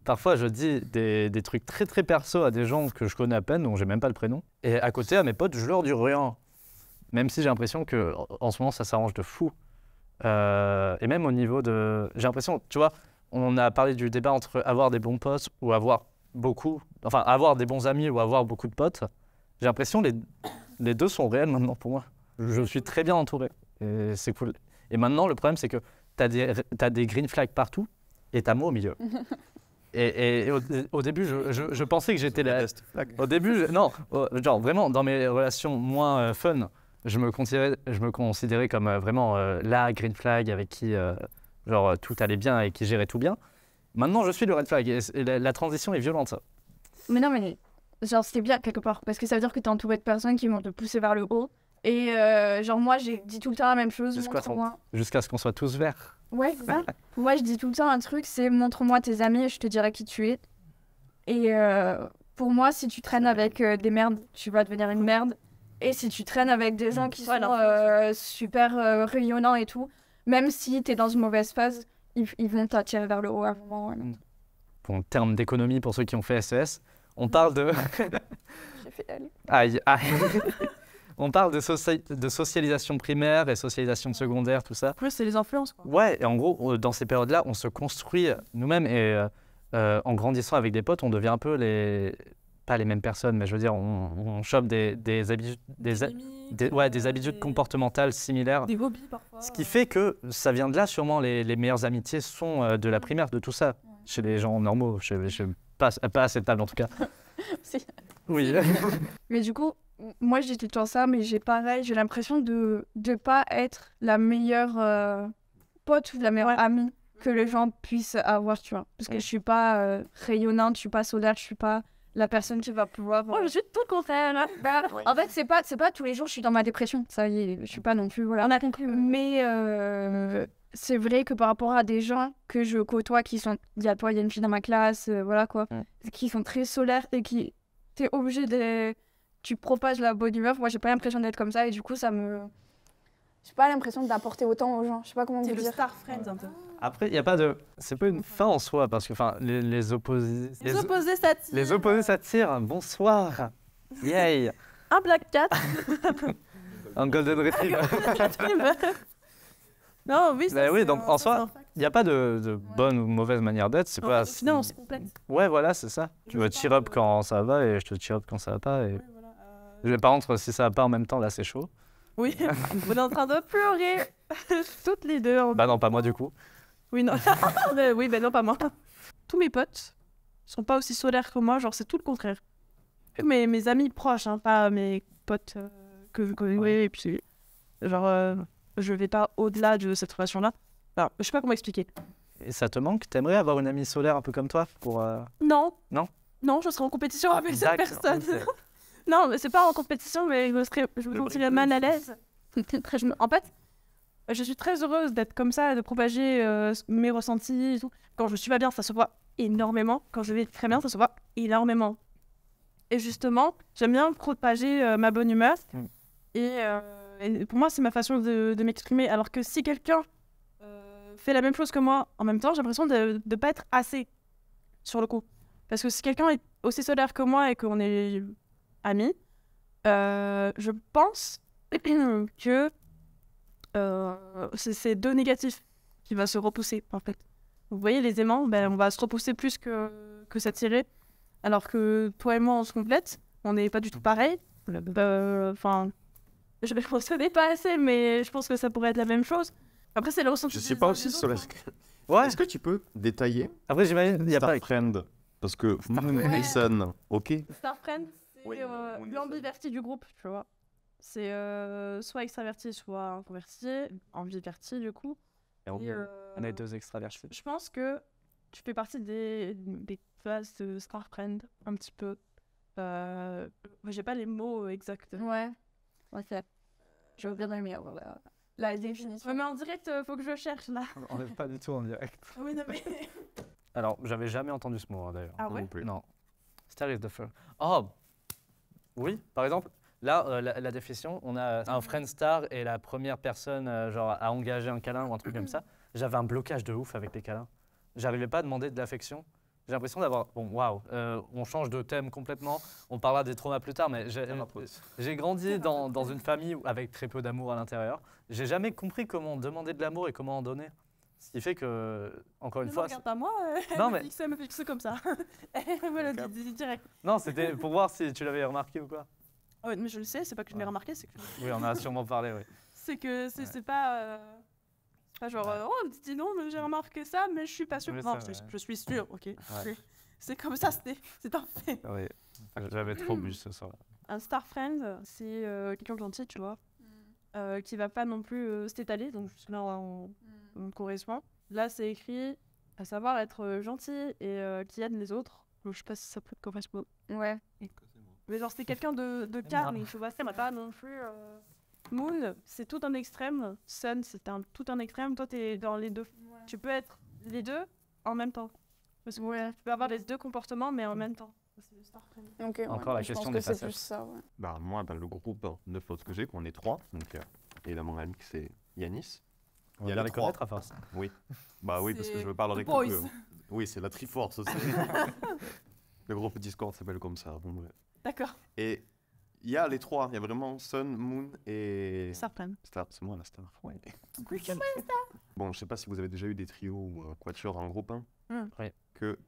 parfois je dis des trucs très très perso à des gens que je connais à peine, dont j'ai même pas le prénom. Et à côté, à mes potes, je leur dis rien. Même si j'ai l'impression qu'en ce moment, ça s'arrange de fou. Et même au niveau de... J'ai l'impression, tu vois, on a parlé du débat entre avoir des bons potes ou avoir beaucoup... Enfin, avoir des bons amis ou avoir beaucoup de potes. J'ai l'impression que les deux sont réels maintenant pour moi. Je suis très bien entouré. Et c'est cool. Et maintenant, le problème, c'est que t'as des green flags partout et t'as moi au milieu. Et au début, je pensais que j'étais la... Au début, genre vraiment, dans mes relations moins fun, je me considérais comme vraiment la green flag avec qui tout allait bien et qui gérait tout bien. Maintenant, je suis le red flag et la transition est violente. Mais non, mais genre, c'est bien quelque part. Parce que ça veut dire que t'es entouré de personnes qui vont te pousser vers le haut. Et genre, moi, j'ai dit tout le temps la même chose. Jusqu'à ce qu'on soit tous verts. Ouais, c'est ça. Moi, je dis tout le temps un truc, c'est montre-moi tes amis et je te dirai qui tu es. Et pour moi, si tu traînes avec des merdes, tu vas devenir une merde. Et si tu traînes avec des gens qui sont super rayonnants et tout, même si t'es dans une mauvaise phase, ils vont t'attirer vers le haut à un moment. Ouais. En termes d'économie, pour ceux qui ont fait SES, on parle de... J'ai fait L. Aïe. On parle de socialisation primaire et socialisation secondaire, tout ça. Plus, c'est les influences, quoi. Ouais, et en gros, dans ces périodes-là, on se construit nous-mêmes et en grandissant avec des potes, on devient un peu pas les mêmes personnes, mais je veux dire, on chope des habitudes, des habitudes comportementales similaires. Des hobbies, parfois. Ce qui fait que ça vient de là, sûrement, les meilleures amitiés sont de la primaire, de tout ça. Chez les gens normaux, pas à cette table en tout cas. Si. Oui. Mais du coup, moi je dis tout le temps ça, mais j'ai l'impression de pas être la meilleure pote ou la meilleure amie que les gens puissent avoir, tu vois. Parce que je suis pas rayonnante, je suis pas solaire, je suis pas la personne qui va pouvoir... Oh, je suis tout le contraire, là. En fait, c'est pas tous les jours je suis dans ma dépression. Ça y est, je suis pas non plus, voilà. On a compris. Mais c'est vrai que par rapport à des gens que je côtoie qui sont... Il y a une fille dans ma classe, voilà quoi, qui sont très solaires et qui... T'es obligé de... Tu propages la bonne humeur. Moi, j'ai pas l'impression d'être comme ça et du coup, ça me... J'ai pas l'impression d'apporter autant aux gens. Je sais pas comment vous C'est dire. le star friend, un peu. Après, il n'y a pas de... C'est pas une fin en soi, parce que les opposés... Les opposés s'attirent. Les opposés s'attirent. Bonsoir. Yay. Un black cat. Un golden retriever. Non, oui, Bah oui, donc en soi, il n'y a pas de bonne ou mauvaise manière d'être. C'est pas... Finalement, c'est complexe. Ouais, voilà, c'est ça. Tu me cheer up quand ça va et je te cheer up quand ça va pas. Et... Par contre, si ça va pas en même temps, là, c'est chaud. Oui, on est en train de pleurer. Toutes les deux. Bah non, pas moi du coup. Oui, non. Oui, ben non, pas moi. Tous mes potes sont pas aussi solaires que moi, genre c'est tout le contraire. Mes amis proches, hein, pas mes potes que je connais. Oui, et puis genre je vais pas au-delà de cette relation-là. Alors, je sais pas comment expliquer. Et ça te manque? T'aimerais avoir une amie solaire un peu comme toi pour Non. Non? Non, je serais en compétition avec cette D'accord, personne. ok. Non, mais c'est pas en compétition, mais je me sentirais mal à l'aise. En fait, je suis très heureuse d'être comme ça, de propager mes ressentis et tout. Quand je suis pas bien, ça se voit énormément. Quand je vais très bien, ça se voit énormément. Et justement, j'aime bien propager ma bonne humeur. Et pour moi, c'est ma façon de m'exprimer. Alors que si quelqu'un fait la même chose que moi en même temps, j'ai l'impression de ne pas être assez sur le coup. Parce que si quelqu'un est aussi solaire que moi et qu'on est amis, je pense que c'est deux négatifs qui va se repousser en fait. Vous voyez, les aimants, ben, on va se repousser plus que s'attirer, alors que toi et moi on se complète, on n'est pas du tout pareil. Enfin, je ne mentionner pas assez, mais je pense que ça pourrait être la même chose. Après, c'est le ressenti. Je sais pas aussi sur la... Ouais. Est-ce que tu peux détailler Après, j'imagine, il n'y a pas... Star Friend? Parce que Moon et Sun, ok. Star Friend, c'est Oui, l'ambiverti du groupe, tu vois. C'est soit extraverti, soit introverti, ambiverti du coup. Et on est deux extravertis. Je pense que tu fais partie des phases de Star Friend, un petit peu. J'ai pas les mots exacts. Ouais. Ok. Je veux bien aimer la définition. Ouais, mais en direct, faut que je cherche là. On n'est pas du tout en direct. Ah oui, non mais... Alors, j'avais jamais entendu ce mot d'ailleurs. Ah ouais? Non plus. Non. Star is the first. Oh! Oui, par exemple, là, la définition, on a un friend star et la première personne genre à engager un câlin ou un truc comme ça. J'avais un blocage de ouf avec les câlins. J'arrivais pas à demander de l'affection j'ai l'impression d'avoir... Bon, waouh, on change de thème complètement. On parlera des traumas plus tard, mais j'ai grandi dans une famille avec très peu d'amour à l'intérieur. J'ai jamais compris comment demander de l'amour et comment en donner. Ce qui fait que, encore une Ne me fois... regarde pas moi, Non, mais... elle me fixe comme ça. Voilà, direct. Non, c'était pour voir si tu l'avais remarqué ou quoi. Ah ouais, mais je le sais, c'est pas que je l'ai remarqué, c'est que... Oui, on en a sûrement parlé, oui. C'est que c'est pas... c'est pas genre, oh, dis non, mais j'ai remarqué ça, mais je suis pas sûre. Oui, Non, c'est vrai. je suis sûre, ok. C'est comme ça, c'est un fait. Oui, j'avais trop bu ce soir. Un star friend, c'est quelqu'un de gentil, tu vois, qui va pas non plus s'étaler, donc jusque-là, on correspond. Là, c'est écrit à savoir être gentil et qui aide les autres. Je sais pas si ça peut correspondre. Ouais. Mais genre, c'est quelqu'un de calme, tu vois, ça m'a pas non plus... Moon, c'est tout un extrême. Sun, c'est tout un extrême. Toi, t'es dans les deux. Ouais. Tu peux être les deux en même temps. Parce que tu peux avoir les deux comportements, mais en même temps. C'est le star friend. Okay, Encore la question des passages. passages. C'est plus ça, ouais. Bah, moi, dans le groupe de potes que j'ai, qu'on est 3, donc évidemment, Alix et Yanis. Il y a les connaître à force. Oui. Bah oui, parce que je parlerai que... Oui, c'est la Triforce aussi. Le groupe Discord s'appelle comme ça. Bon, ouais. D'accord. Et il y a les 3, il y a vraiment Sun, Moon et... Star friend. Star, c'est moi la star. Ouais. Bon, je sais pas si vous avez déjà eu des trios ou quatuors en groupe, hein. Oui. Que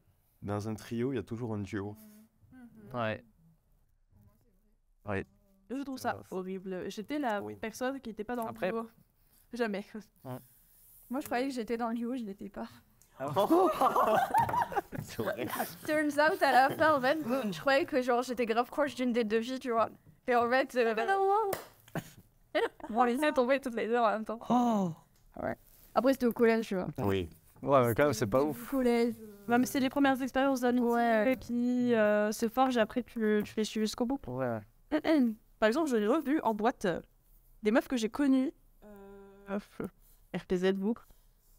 dans un trio, il y a toujours un duo. Ouais. Ouais. Je trouve ça horrible. J'étais la personne qui n'était pas dans le duo. Jamais. Ouais. Moi, je croyais que j'étais dans le duo, je l'étais pas. C'est vrai. Turns out, à la fin, en fait, je croyais que genre j'étais grave proche d'une des deux filles, tu vois. Et en fait, on les a tombées toutes les deux en même temps. Oh. Ouais. Après, c'était au collège, tu vois. Oui. Ouais, mais quand même, c'est pas ouf. Collège. Bah, mais c'est les premières expériences d'amitié qui se forgent et après tu les suis jusqu'au bout. Ouais. Par exemple, je l'ai revu en boîte des meufs que j'ai connues. RTZ, vous.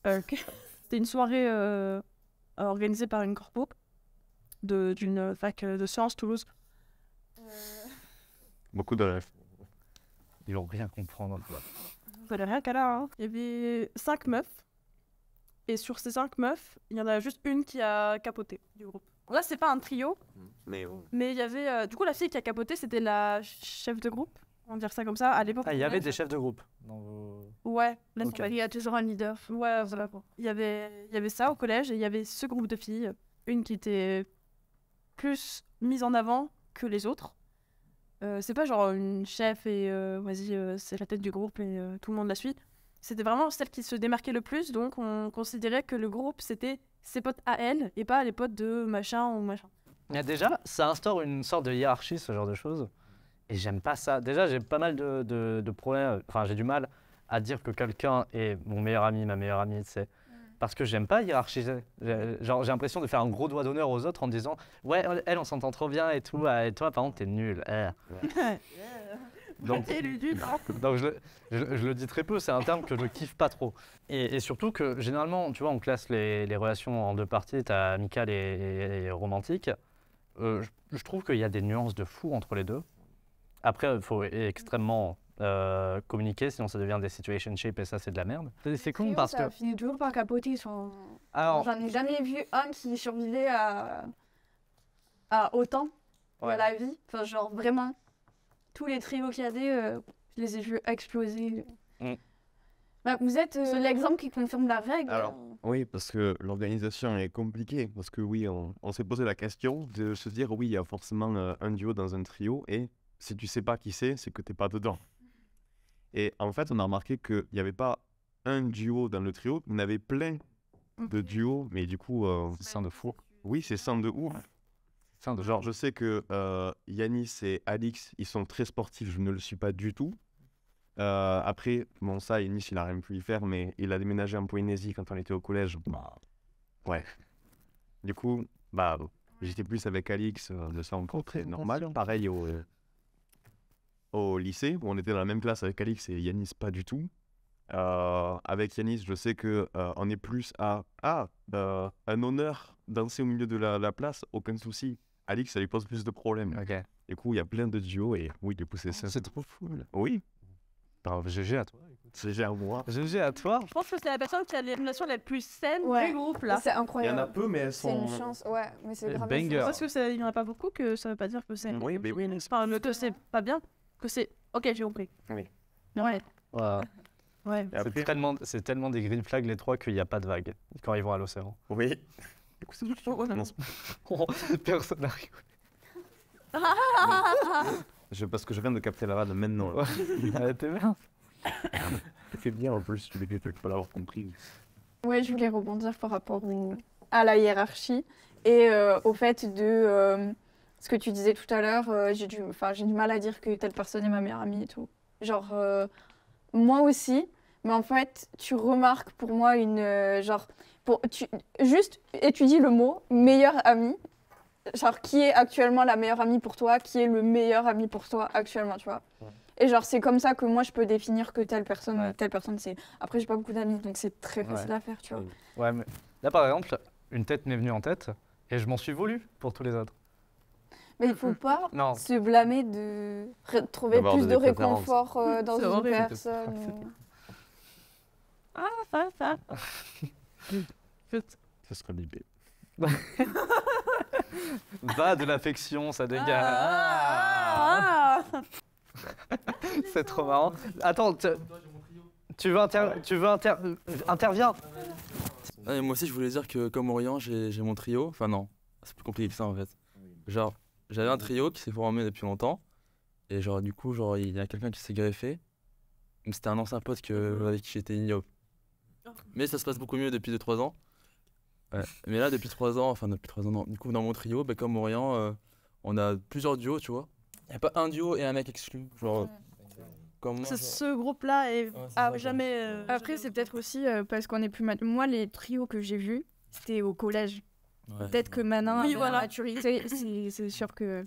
C'était une soirée organisée par une corpo d'une fac de sciences Toulouse. Beaucoup de rêves. Ils vont rien comprendre. Vous n'avez rien qu'à là, hein. Il y avait 5 meufs. Et sur ces 5 meufs, il y en a juste une qui a capoté du groupe. Là, c'est pas un trio. Mais il y avait... du coup, la fille qui a capoté, c'était la chef de groupe. On va dire ça comme ça, à l'époque. Ah, il y avait des chefs de groupe dans vos... Ouais. Là, Il y a toujours un leader. Ouais, voilà. Il y avait ça au collège et il y avait ce groupe de filles. Une qui était plus mise en avant que les autres. C'est pas genre une chef et vas-y, c'est la tête du groupe et tout le monde la suit. C'était vraiment celle qui se démarquait le plus, donc on considérait que le groupe c'était ses potes à elle et pas les potes de machin ou machin. Mais déjà, ça instaure une sorte de hiérarchie, ce genre de choses. Et j'aime pas ça. Déjà, j'ai pas mal de problèmes. Enfin, j'ai du mal à dire que quelqu'un est mon meilleur ami, ma meilleure amie, tu sais. Parce que j'aime pas hiérarchiser. J'ai l'impression de faire un gros doigt d'honneur aux autres en disant ouais, elle, on s'entend trop bien et tout. Et toi, par contre, t'es nul. Donc je le dis très peu, c'est un terme que je kiffe pas trop. Et surtout que généralement, tu vois, on classe les relations en deux parties, t'as amicale et romantique. Je trouve qu'il y a des nuances de fou entre les deux. Après, il faut extrêmement communiquer, sinon ça devient des situationships et ça, c'est de la merde. C'est con parce que... Ça finit toujours par capoter. Alors... J'en ai jamais vu un qui survivait à autant dans la vie. Enfin, genre vraiment, tous les trios qu'il y avait, je les ai vus exploser. Bah, vous êtes l'exemple qui confirme la règle. Alors, oui, parce que l'organisation est compliquée. Parce que oui, on s'est posé la question de se dire oui, il y a forcément un duo dans un trio et si tu sais pas qui c'est que t'es pas dedans. Et en fait, on a remarqué qu'il n'y avait pas un duo dans le trio, on avait plein de duos, mais du coup... C'est de fou. Oui, c'est sans de ouf. Genre, je sais que Yanis et Alix, ils sont très sportifs, je ne le suis pas du tout. Après, bon ça, Yanis, il a rien pu y faire, mais il a déménagé en Polynésie quand on était au collège. Ouais. Du coup, j'étais plus avec Alix, de ça encore très normal. Pareil au lycée, où on était dans la même classe avec Alix et Yanis, pas du tout. Avec Yanis, je sais que on est plus à un honneur danser au milieu de la place, aucun souci. Alix, ça lui pose plus de problèmes. Ok. Du coup, il y a plein de duos et oui, du coup, c'est ça. C'est trop fou. Oui. GG à toi. GG à moi. GG à toi. Je pense que c'est la personne qui a les relations les plus saines Ouais. du groupe là. C'est Il y en incroyable. a peu, mais elles C'est sont. une chance, ouais, mais c'est grave. Banger. Parce que il n'y en a pas beaucoup que ça veut pas dire que c'est. Oui, mais oui, n'est-ce pas? Enfin, que c'est pas bien, que c'est. Ok, j'ai compris. Oui. Ouais. Voilà. Ouais. Et après, C'est tellement des green flags les trois qu'il n'y a pas de vague quand ils vont à l'océan. oui. Non, Personne n'arrive. parce que je viens de capter la vanne maintenant. Là. Elle était bien. C'est bien en plus, tu peux pas l'avoir compris. Ouais, je voulais rebondir par rapport à la hiérarchie et au fait de ce que tu disais tout à l'heure, j'ai du mal à dire que telle personne est ma meilleure amie et tout. Genre, moi aussi, mais en fait, tu remarques pour moi juste étudie le mot meilleure amie. Genre, qui est actuellement la meilleure amie pour toi, qui est le meilleur ami pour toi actuellement, tu vois. Ouais. Et genre, c'est comme ça que moi, je peux définir que telle personne, Ouais. c'est... Après, j'ai pas beaucoup d'amis, donc c'est très facile à faire, tu vois. Ouais, mais là par exemple, une tête m'est venue en tête et je m'en suis voulu pour tous les autres. Mais il faut pas Non. se blâmer de trouver D'avoir plus des de préférences. réconfort dans C'est une horrible. personne. Ça. Ça serait l'idée. Va de l'affection, ça dégage. Ah. C'est trop marrant. Attends, tu veux interviens. Ah, et moi aussi, je voulais dire que comme Orient, j'ai mon trio. Enfin, non, c'est plus compliqué que ça en fait. Genre, j'avais un trio qui s'est formé depuis longtemps. Et genre, du coup, genre, il y a quelqu'un qui s'est greffé. Mais c'était un ancien pote avec qui j'étais ignoble. Mais ça se passe beaucoup mieux depuis 2-3 ans. Ouais. Mais là, depuis 3 ans, non. Du coup, dans mon trio, bah, comme Orient, on a plusieurs duos, tu vois. Il n'y a pas un duo et un mec exclu. Genre, comme moi. C'est genre- ce groupe-là et Ouais, c'est a ça, quoi. jamais. Après, c'est peut-être aussi parce qu'on est plus Moi, les trios que j'ai vus, c'était au collège. Ouais. Peut-être que maintenant, Oui, avec voilà. la maturité, c'est sûr que...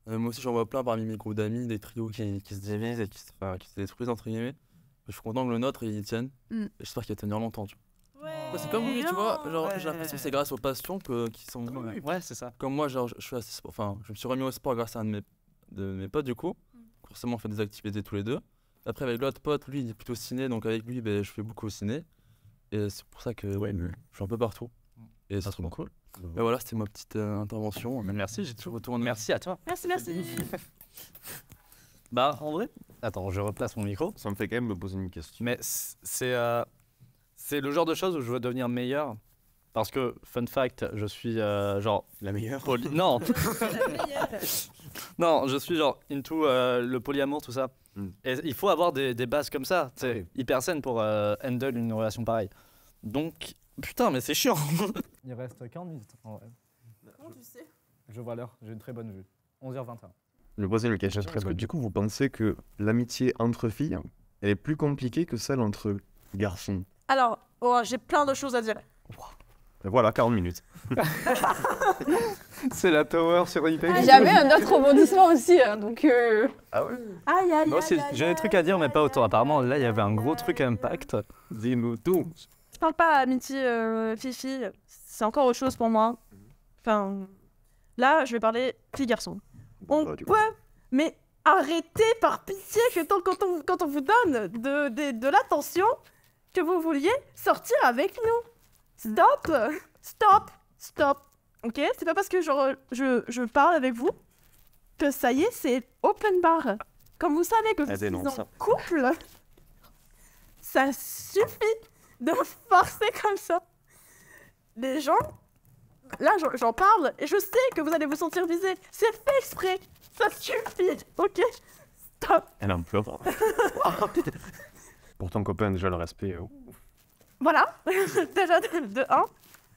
Moi aussi, j'en vois plein parmi mes groupes d'amis, des trios qui se divisent et qui se détruisent, entre guillemets. Je suis content que le nôtre, il tienne. Mm. Et j'espère qu'il va tenir longtemps, tu vois. Ouais. C'est comme lui, tu vois. Genre, Ouais. j'ai l'impression que c'est grâce aux passions qui sont. Ouais, c'est ça. Comme moi, genre, je suis assez enfin, je me suis remis au sport grâce à un de mes potes, du coup. Forcément, on fait des activités tous les deux. Après, avec l'autre pote, lui, il est plutôt ciné, donc avec lui, ben, je fais beaucoup au ciné. Et c'est pour ça que je suis un peu partout. Et c'est trop cool. Et voilà, c'était ma petite intervention. Mais merci, j'ai toujours retourne. Merci à toi. Merci. Bah, en vrai. Attends, je replace mon micro. Ça me fait quand même me poser une question. Mais c'est le genre de choses où je veux devenir meilleur. Parce que, fun fact, je suis genre. La meilleure. Non Non, je suis genre into le polyamour, tout ça. Mm. Et il faut avoir des bases comme ça, tu sais, hyper saines pour handle une relation pareille. Donc, putain, mais c'est chiant. Il reste 40 minutes en vrai. Comment tu sais? Je vois l'heure, j'ai une très bonne vue. 11h21. Je vais poser une question. Très Est-ce que bonne. du coup, vous pensez que l'amitié entre filles, elle est plus compliquée que celle entre garçons? Alors, j'ai plein de choses à dire. Et voilà, 40 minutes. C'est la tower sur IP. J'avais un autre rebondissement aussi, hein, donc... Aïe. Moi aussi, j'ai des trucs à dire, mais pas autant. Apparemment, là, il y avait un gros truc à impact. Dis-nous tout. Je parle pas amitié fille-fille, c'est encore autre chose pour moi. Enfin, là, je vais parler fille-garçon. On Du peut, mais arrêtez par pitié que quand on vous donne de l'attention, que vous vouliez sortir avec nous. Stop. Ok, c'est pas parce que je parle avec vous que ça y est, c'est open bar. Comme vous savez que vous êtes dénonce en ça. couple, ça suffit de forcer comme ça. Les gens, là j'en parle et je sais que vous allez vous sentir visés. C'est fait exprès. Ça suffit, ok? Stop. Elle en pleure. Pour ton copain, déjà, le respect. Voilà, déjà de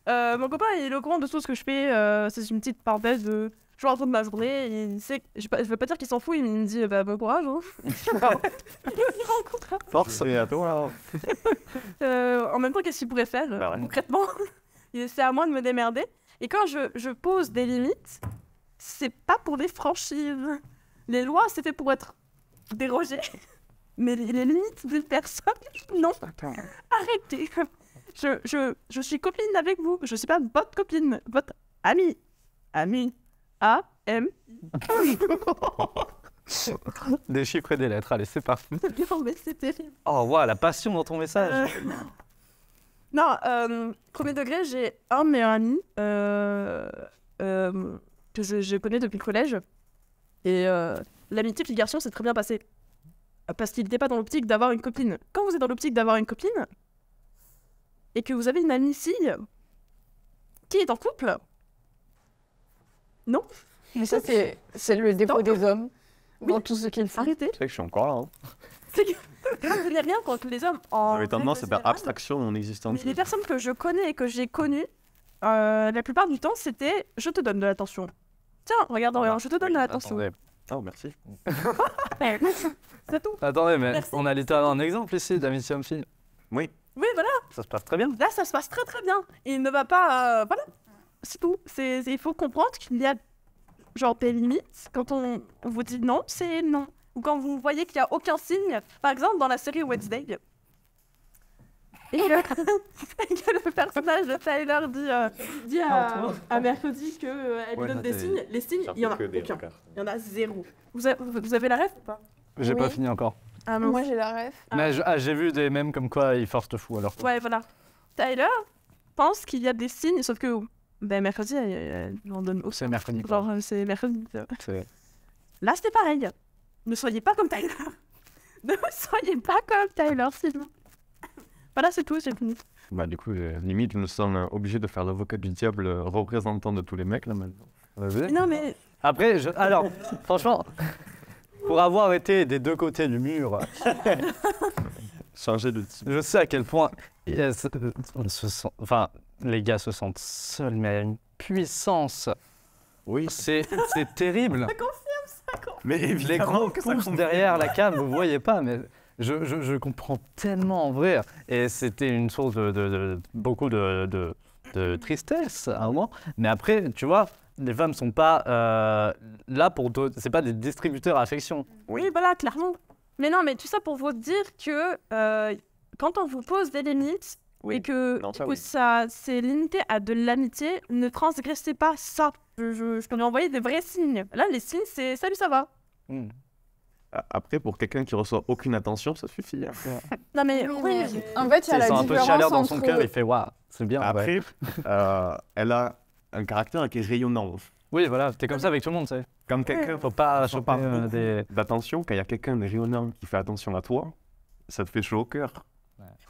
1. Mon copain il est au courant de tout ce que je fais. C'est une petite parenthèse de. Je rentre de ma journée, il sait. Je veux pas dire qu'il s'en fout, il me dit bah bon courage. Hein. Il rencontre. Force. Et à toi. En même temps, qu'est-ce qu'il pourrait faire Bah ouais. concrètement? C'est à moi de me démerder. Et quand je pose des limites, c'est pas pour les franchir. Les lois, c'est fait pour être dérogées. Mais les limites d'une personne, non. Arrêtez. Je suis copine avec vous. Je suis pas votre copine, votre amie. Amie. A-M. Des chiffres et des lettres, allez, c'est parti. Non, mais c'est terrible. Oh, wow, la passion dans ton message. Non, premier degré, j'ai un meilleur ami que je connais depuis le collège. Et l'amitié fille-garçon s'est très bien passée. Parce qu'il n'était pas dans l'optique d'avoir une copine. Quand vous êtes dans l'optique d'avoir une copine, et que vous avez une amie fille qui est en couple, non. Mais ça, c'est le défaut des hommes dans tout ce qu'ils font. Arrêtez. C'est vrai que je suis encore là. Hein. C'est que je n'ai rien contre les hommes. En J'avais tendance à règle faire générale. abstraction de mon existence. Mais les personnes que je connais et que j'ai connues, la plupart du temps, c'était « je te donne de l'attention ». Tiens, regarde, je te donne de l'attention. Attendez, Oh, merci. C'est tout. attendez, mais Merci. on a littéralement un exemple ici d'amitié homme-fille. Oui. Oui, voilà. Ça se passe très bien. Là, ça se passe très très bien. Il ne va pas... voilà. C'est tout. Il faut comprendre qu'il y a genre des limites. Quand on vous dit non, c'est non. Ou quand vous voyez qu'il n'y a aucun signe. Par exemple, dans la série Wednesday, et le personnage de Tyler dit à Mercredi qu'elle lui donne des signes. Les signes, il y en a aucun. Il y en a zéro. Vous avez la ref ou pas? J'ai Oui. pas fini encore. Ah non. Moi, j'ai la ref. Mais j'ai vu des mèmes comme quoi il force de fou alors. Ouais, voilà. Tyler pense qu'il y a des signes, sauf que Mercredi, elle n'en donne aucun. C'est mercredi. Genre, c'est Mercredi. C'est- Là, c'était pareil. Ne soyez pas comme Tyler. Ne soyez pas comme Tyler, sinon. Voilà, c'est tout, j'ai fini. Bah, du coup, limite, je me sens obligé de faire l'avocat du diable représentant de tous les mecs là maintenant. Vas-y. Non, mais Après, alors, franchement, pour avoir été des deux côtés du mur, Changer de type. je sais à quel point enfin, les gars se sentent seuls, mais à une puissance. Oui. C'est terrible. Mais Les évidemment gros pouces derrière la cam, vous voyez pas, mais je comprends tellement en vrai. Et c'était une source de beaucoup de tristesse à un moment. Mais après, tu vois, les femmes sont pas là pour c'est pas des distributeurs à affection. oui, voilà, clairement. Mais non, mais tout ça pour vous dire que quand on vous pose des limites et que Non, du ça, coup, oui. ça c'est limité à de l'amitié, ne transgressez pas ça. Je peux lui envoyer des vrais signes. Là, les signes, c'est salut, ça va. Après, pour quelqu'un qui reçoit aucune attention, ça suffit. Hein. Non, mais oui. En fait, il y a Il la sent un peu de différence chaleur dans son entre... cœur, il fait waouh, c'est bien. ouais. Après, elle a un caractère qui est rayonnant. Oui, voilà, t'es comme ça avec tout le monde, tu sais. Quand quelqu'un Faut pas reçoit choper pas beaucoup des. d'attention, quand il y a quelqu'un de rayonnant qui fait attention à toi, ça te fait chaud au cœur.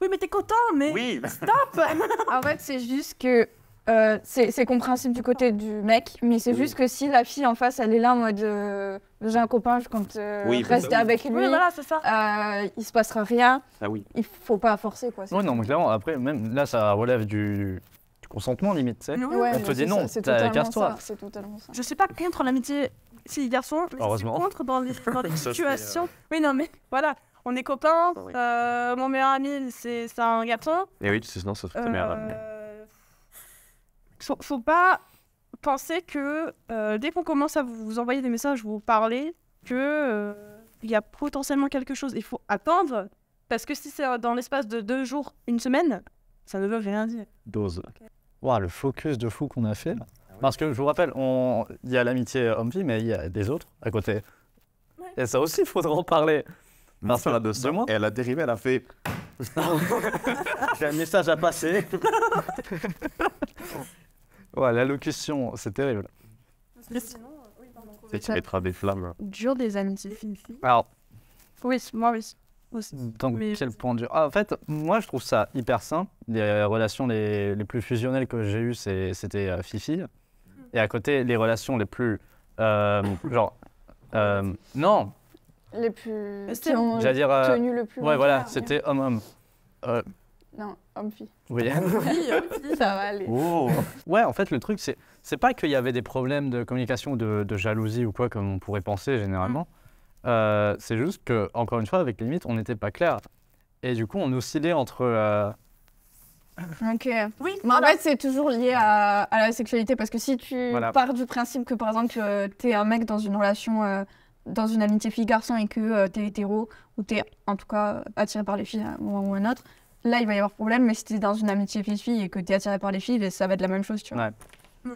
Oui, mais t'es content, mais Oui. stop. En fait, c'est juste que c'est compréhensible du côté du mec, mais c'est juste que si la fille en face, elle est là en mode j'ai un copain, je compte Oui, rester bah oui. avec lui, Oui, voilà, c'est ça. il se passera rien, Ah oui. il faut pas forcer quoi. c'est Ouais, tout. non, mais clairement, après, même là, ça relève du consentement limite, tu sais. Ouais, Elle te mais dit c'est non, ça, c'est t'as- totalement casse-toi. ça, c'est totalement ça. Je suis pas contre l'amitié fille-garçon, mais je suis Heureusement. contre dans les Ça, c'est, situations. Oui, non, mais voilà, on est copains. Oui. Mon meilleur ami, c'est un garçon. Et oui, sinon, ça se fait merde. Faut pas penser que dès qu'on commence à vous envoyer des messages, vous parler, que il y a potentiellement quelque chose. Il faut attendre, parce que si c'est dans l'espace de 2 jours, 1 semaine, ça ne veut rien dire. Dose. Waouh, le focus de fou qu'on a fait là. Parce que je vous rappelle, il y a l'amitié homme-fille, mais il y a des autres à côté. Et ça aussi, il faudra en parler. Parce que de ça, moi, elle a dérivé, elle a fait. j'ai un message à passer. Ouais, l'allocution, c'est terrible. C'est qui mettra des flammes. Dur des amitiés filles-filles. Alors, Oui, moi oui. Aussi. dans Mais- quel point de vue En fait, moi, je trouve ça hyper simple. Les relations les plus fusionnelles que j'ai eues, c'était Fifi. Et à côté, les relations les plus... genre... non, Les plus... C'était- qui ont j'allais dire... tenu le plus ouais, longtemps. voilà, c'était homme-homme. Non, homme-fille. Oui. Ça va aller. Oh. Ouais, en fait, le truc, c'est pas qu'il y avait des problèmes de communication, de jalousie ou quoi, comme on pourrait penser généralement. C'est juste que, encore une fois, avec les limites, on n'était pas clair. Et du coup, on oscillait entre... Ok. Oui, Mais en fait, c'est toujours lié à la sexualité parce que si tu Voilà. pars du principe que par exemple t'es un mec dans une relation, dans une amitié fille-garçon et que t'es hétéro ou t'es en tout cas attiré par les filles à un moment ou un autre, là il va y avoir problème. Mais si t'es dans une amitié fille-fille et que t'es attiré par les filles, ça va être la même chose, tu vois. Ouais.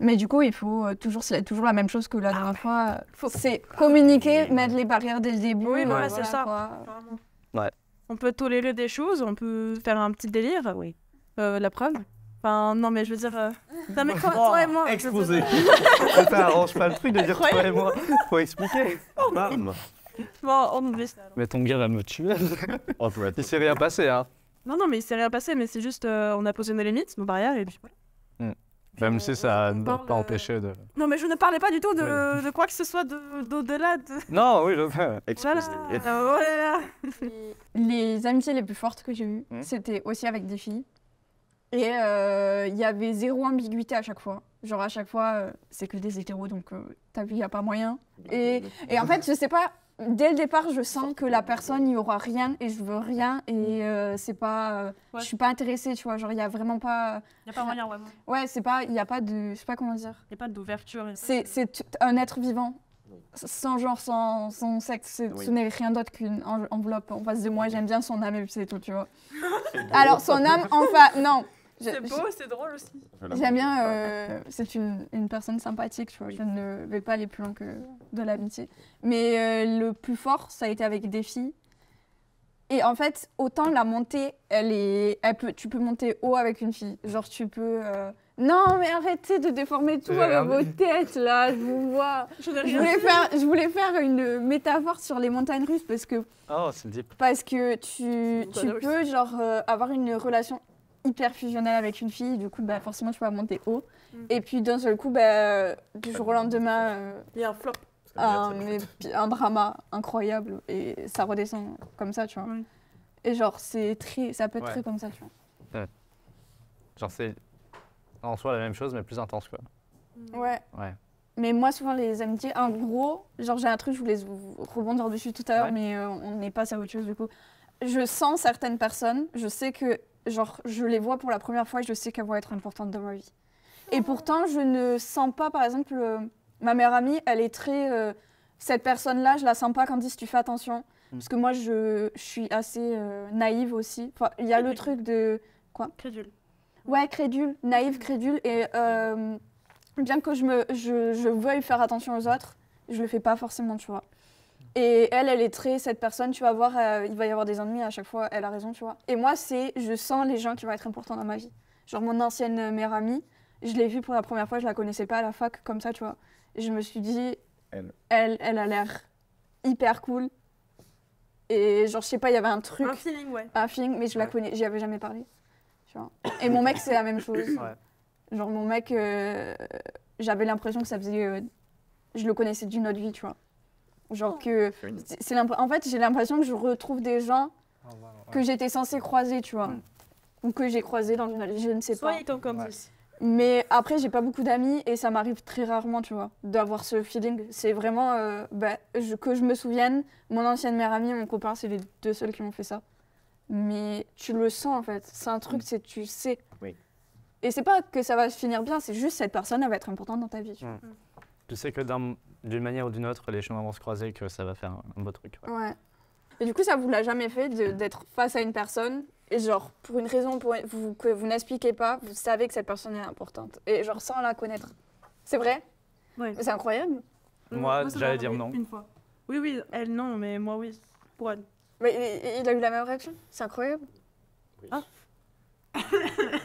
Mais du coup, il faut c'est toujours la même chose que la dernière fois. C'est communiquer, mettre les barrières dès le début. Oui, voilà, c'est ça. quoi. Vraiment. Ouais. On peut tolérer des choses, on peut faire un petit délire. Oui. La preuve. Enfin, non, mais je veux dire. Non, mais toi et moi. Exposé. Ça arrange pas le truc de dire toi et moi. Faut expliquer. Bam. Bon, on oublie ça. Mais ton gars va me tuer. Oh, tu vas Il s'est rien passé, hein. Non, mais il s'est rien passé, mais c'est juste. On a posé nos limites, nos barrières, et puis voilà. Même si ça on n'a parle, pas empêché de... Non, mais je ne parlais pas du tout de quoi que ce soit d'au-delà de. Non, oui, je sais. Voilà. Exposé. Oh là là. Les amitiés les plus fortes que j'ai eues, c'était aussi avec des filles. Et il y avait zéro ambiguïté à chaque fois. Genre à chaque fois, c'est que des hétéros, donc t'as vu, il n'y a pas moyen. Et en fait, je sais pas, dès le départ, je sens que la personne, il n'y aura rien et je veux rien. Et c'est pas... Ouais. Je suis pas intéressée, tu vois. Genre, il n'y a vraiment pas... Il n'y a pas moyen, vraiment. Ouais, c'est pas... Il n'y a pas de... Je sais pas comment dire. Il n'y a pas d'ouverture. C'est un être vivant. Sans genre, sans sexe, ce n'est rien d'autre qu'une enveloppe en face de moi. J'aime bien son âme et puis c'est tout, tu vois. Alors, son âme, enfin, non. C'est beau, c'est drôle aussi. J'aime bien, c'est une personne sympathique, tu vois. Je ne vais pas aller plus loin que de l'amitié. Mais le plus fort, ça a été avec des filles. Et en fait, autant la montée, tu peux monter haut avec une fille. Genre, tu peux... Non, mais arrêtez de déformer tout avec vos têtes, là, je vous vois. Je voulais faire une métaphore sur les montagnes russes parce que c'est deep. tu peux, genre, avoir une relation hyper fusionnelle avec une fille, du coup, bah, forcément, tu vas monter haut. Et puis, d'un seul coup, bah, du jour au lendemain... Il y a un flop. un drama incroyable et ça redescend comme ça, tu vois. Oui. Et genre, ça peut être très comme ça, tu vois. Genre, c'est en soi la même chose, mais plus intense, quoi. Ouais. Ouais. Mais moi, souvent, les amitiés, en gros, genre, j'ai un truc, je voulais rebondir dessus tout à l'heure, Ouais. mais on n'est pas à autre chose, du coup. Je sens certaines personnes, je sais que, genre, je les vois pour la première fois et je sais qu'elles vont être importantes dans ma vie. Et pourtant, je ne sens pas, par exemple, ma meilleure amie, elle est très... cette personne-là, je la sens pas, Candice, tu fais attention. Parce que moi, je suis assez naïve aussi. Enfin, il y a le truc de... Quoi ? Crédule. Ouais, crédule, naïve, crédule. Et bien que je veuille faire attention aux autres, je le fais pas forcément, tu vois. Et elle est très cette personne, tu vas voir, il va y avoir des ennuis à chaque fois, elle a raison, tu vois. Et moi, je sens les gens qui vont être importants dans ma vie. Genre mon ancienne meilleure amie, je l'ai vue pour la première fois, je la connaissais pas à la fac, comme ça, tu vois. Et je me suis dit, elle a l'air hyper cool. Et genre, je sais pas, il y avait un truc. Un feeling, ouais. Un feeling, mais je la connais, j'y avais jamais parlé. Tu vois. Et mon mec, c'est la même chose. Ouais. Genre, mon mec, j'avais l'impression que ça faisait. Je le connaissais d'une autre vie, tu vois. Genre que. En fait, j'ai l'impression que je retrouve des gens que j'étais censée croiser, tu vois. Ou que j'ai croisé dans une. Je ne sais pas. Soyez comme Candice. Mais après, j'ai pas beaucoup d'amis et ça m'arrive très rarement, tu vois, d'avoir ce feeling. C'est vraiment que je me souvienne, mon ancienne meilleure amie et mon copain, c'est les deux seuls qui m'ont fait ça. Mais tu le sens en fait. C'est un truc, tu sais. Oui. Et c'est pas que ça va se finir bien, c'est juste cette personne, elle va être importante dans ta vie. Tu vois. Tu sais que d'une manière ou d'une autre, les chemins vont se croiser, que ça va faire un beau truc. Ouais. Ouais. Et du coup, ça vous l'a jamais fait d'être face à une personne et genre, pour une raison que vous n'expliquez pas, vous savez que cette personne est importante. Et genre, sans la connaître. C'est vrai ? Ouais. C'est incroyable. Moi, ça j'allais m'est dire arrivé non. Une fois. Oui, elle non, mais moi oui. Pour elle. Mais il a eu la même réaction ? C'est incroyable.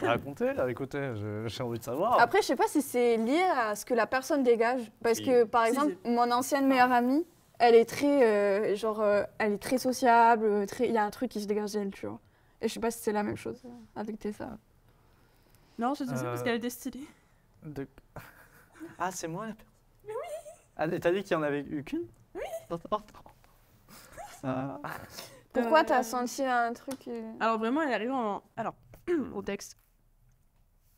Racontez, là, écoutez, j'ai envie de savoir. Après, je sais pas si c'est lié à ce que la personne dégage. Parce que, par exemple, mon ancienne meilleure amie, elle est très, elle est très sociable. Il y a un truc qui se dégage d'elle, tu vois. Et je sais pas si c'est la même chose avec Tessa. Non, je sais parce qu'elle était stylée. Ah, c'est moi la personne. Mais oui. Ah, t'as dit qu'il y en avait eu qu'une ? Oui. Pourquoi t'as senti un truc Alors vraiment, elle arrive Alors, au texte.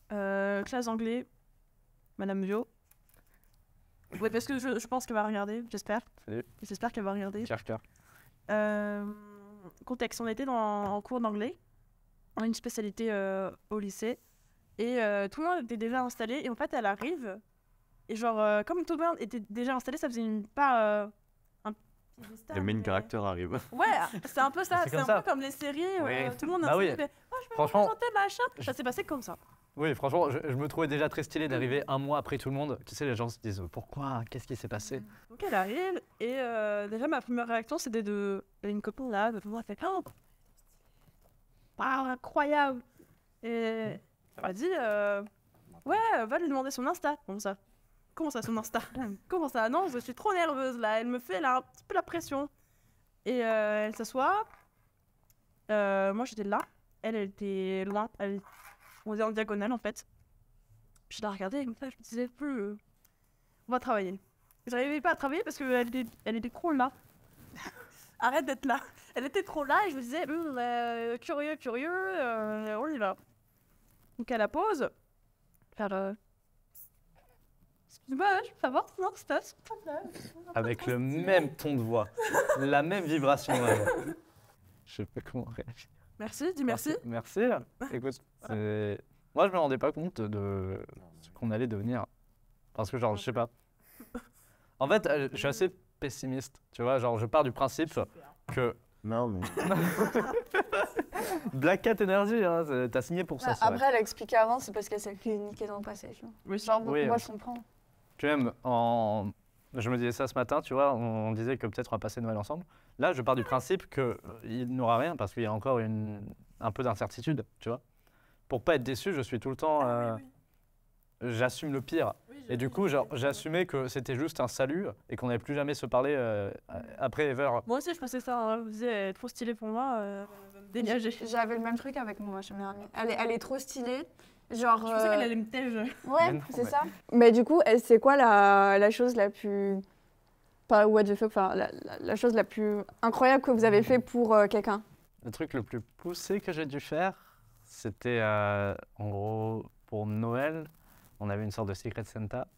Classe anglais, Madame Vio. Ouais, parce que je pense qu'elle va regarder, j'espère. Salut. J'espère qu'elle va regarder. Cœur. Contexte, on était en cours d'anglais, on a une spécialité au lycée, et tout le monde était déjà installé, et en fait elle arrive, et genre comme tout le monde était déjà installé, ça faisait un petit destin, Le main mais- character arrive. Ouais, c'est un peu ça, C'est c'est comme un ça. peu comme les séries, Oui. tout le monde Bah oui. installé, fait, oh je peux Franchement, me présenter, machin, ça s'est passé comme ça. Oui, franchement, je me trouvais déjà très stylé d'arriver un mois après tout le monde. Tu sais, les gens se disent pourquoi, qu'est-ce qui s'est passé? Donc elle arrive et déjà ma première réaction c'était de une copine là, de moi, elle fait oh, waouh, incroyable. Et elle m'a dit ouais, va lui demander son Insta. Comment ça son Insta? Comment ça? Non, je suis trop nerveuse là. Elle me fait là un petit peu la pression. Et elle s'assoit. Moi j'étais là. Elle était loin. On était en diagonale en fait. Puis je la regardais comme ça, je me disais plus on va travailler. J'arrivais pas à travailler parce qu'elle était trop là. Arrête d'être là. Elle était trop là et je me disais curieux, on y va. Donc à la pause, faire excuse-moi, je peux savoir ton Insta, s'il te plaît. Avec le même ton de voix, la même vibration dans la voix. Je sais pas comment réagir. Merci, dis merci. Merci. Écoute, moi je me rendais pas compte de ce qu'on allait devenir. Parce que genre, je sais pas. En fait, je suis assez pessimiste, tu vois, genre je pars du principe que... Non, mais. Black Cat Energy, hein, t'as signé pour ça. Après, elle a expliqué avant, c'est parce qu'elle s'est fait niquer dans le passé. Tu vois. Oui, Genre, oui, moi, je comprends. Puis même, je me disais ça ce matin, tu vois, on disait que peut-être on va passer Noël ensemble. Là, je pars du principe qu'il n'aura rien parce qu'il y a encore un peu d'incertitude, tu vois. Pour pas être déçu, je suis tout le temps... J'assume le pire. Et du coup, genre, j'assumais que c'était juste un salut et qu'on n'allait plus jamais se parler après Ever. Moi aussi, je pensais ça. Hein. Je me disais, elle est trop stylée pour moi, elle va me dégager. J'avais le même truc avec moi, chez meilleure amie. Elle est trop stylée. Genre. Je pensais qu'elle allait me tège. Ouais, non, c'est mais- ça. Mais du coup, c'est quoi la chose la plus. Pas what the fuck, enfin, la chose la plus incroyable que vous avez fait pour quelqu'un? Le truc le plus poussé que j'ai dû faire, c'était en gros pour Noël, on avait une sorte de Secret Santa.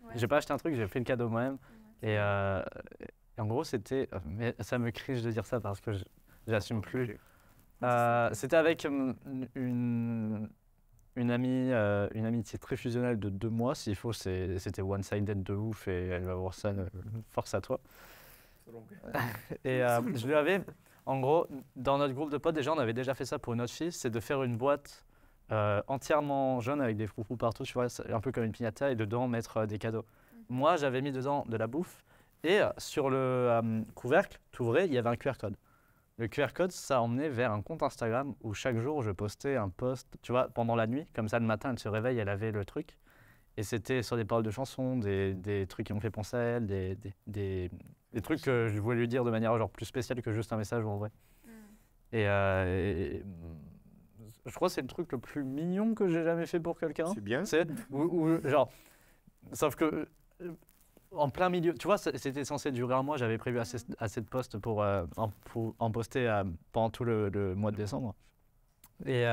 Ouais. J'ai pas acheté un truc, j'ai fait le cadeau moi-même. Et en gros, c'était. Mais ça me crie de dire ça parce que j'assume plus. C'était avec une amie, une amitié très fusionnelle de 2 mois. S'il faut, c'était one-sided de ouf et elle va voir ça, force à toi. Et je lui avais, en gros, dans notre groupe de potes, déjà, on avait déjà fait ça pour une autre fille, c'est de faire une boîte entièrement jaune avec des froufrous partout, tu vois, un peu comme une piñata, et dedans mettre des cadeaux. Moi, j'avais mis dedans de la bouffe, et sur le couvercle, tout vrai, il y avait un QR code. Le QR code, ça emmenait vers un compte Instagram où chaque jour, je postais un post, tu vois, pendant la nuit, comme ça, le matin, elle se réveille, elle avait le truc. Et c'était sur des paroles de chansons, des trucs qui m'ont fait penser à elle, des trucs que je voulais lui dire de manière genre plus spéciale que juste un message en vrai. Et je crois que c'est le truc le plus mignon que j'ai jamais fait pour quelqu'un. C'est bien. C'est genre, sauf que en plein milieu, tu vois, c'était censé durer un mois. J'avais prévu assez de posts pour en poster pendant tout le mois de décembre. Et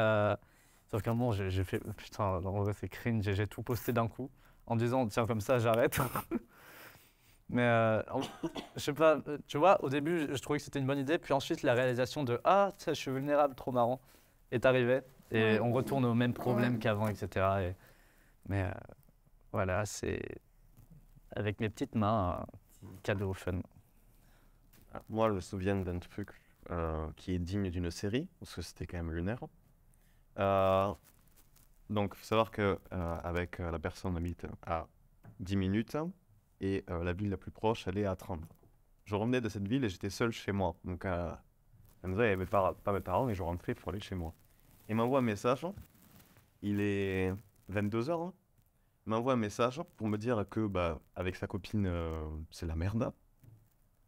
sauf qu'à un moment, j'ai fait putain, en vrai, c'est cringe. J'ai tout posté d'un coup en disant tiens, comme ça, j'arrête. Mais je sais pas, tu vois, au début, je trouvais que c'était une bonne idée. Puis ensuite, la réalisation de ah, ça, je suis vulnérable, trop marrant, est arrivée. Et on retourne au même problème qu'avant, etc. Mais voilà, c'est avec mes petites mains, un petit cadeau fun. Moi, je me souviens d'un truc qui est digne d'une série, parce que c'était quand même lunaire. Donc, il faut savoir qu'avec la personne, on habite à 10 minutes et la ville la plus proche, elle est à 30. Je revenais de cette ville et j'étais seul chez moi. Donc, il n'y avait pas mes parents et je rentrais pour aller chez moi. Il m'envoie un message, il est 22h, il m'envoie un message pour me dire que avec sa copine, c'est la merde.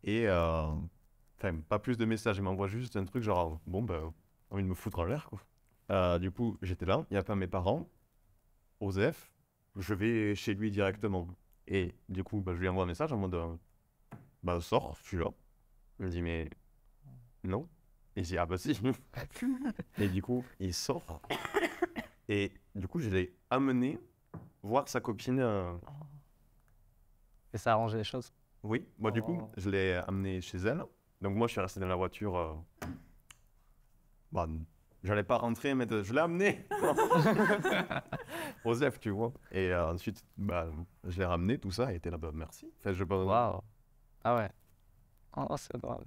Et enfin, pas plus de messages, il m'envoie juste un truc genre bon, envie de me foutre en l'air, quoi. Du coup, j'étais là, il n'y a pas mes parents. Osef, je vais chez lui directement. Et du coup, je lui envoie un message en mode sors, je suis là. Il me dit mais non. Et il dit ah bah si. Et du coup, il sort. Et du coup, je l'ai amené voir sa copine. Et ça a arrangé les choses. Oui, moi du coup, je l'ai amené chez elle. Donc moi, je suis resté dans la voiture. J'allais pas rentrer, mais je l'ai amené. Osef, tu vois. Et ensuite, je l'ai ramené, tout ça, et était là, merci. Enfin, Waouh. Ah ouais. Oh, c'est adorable.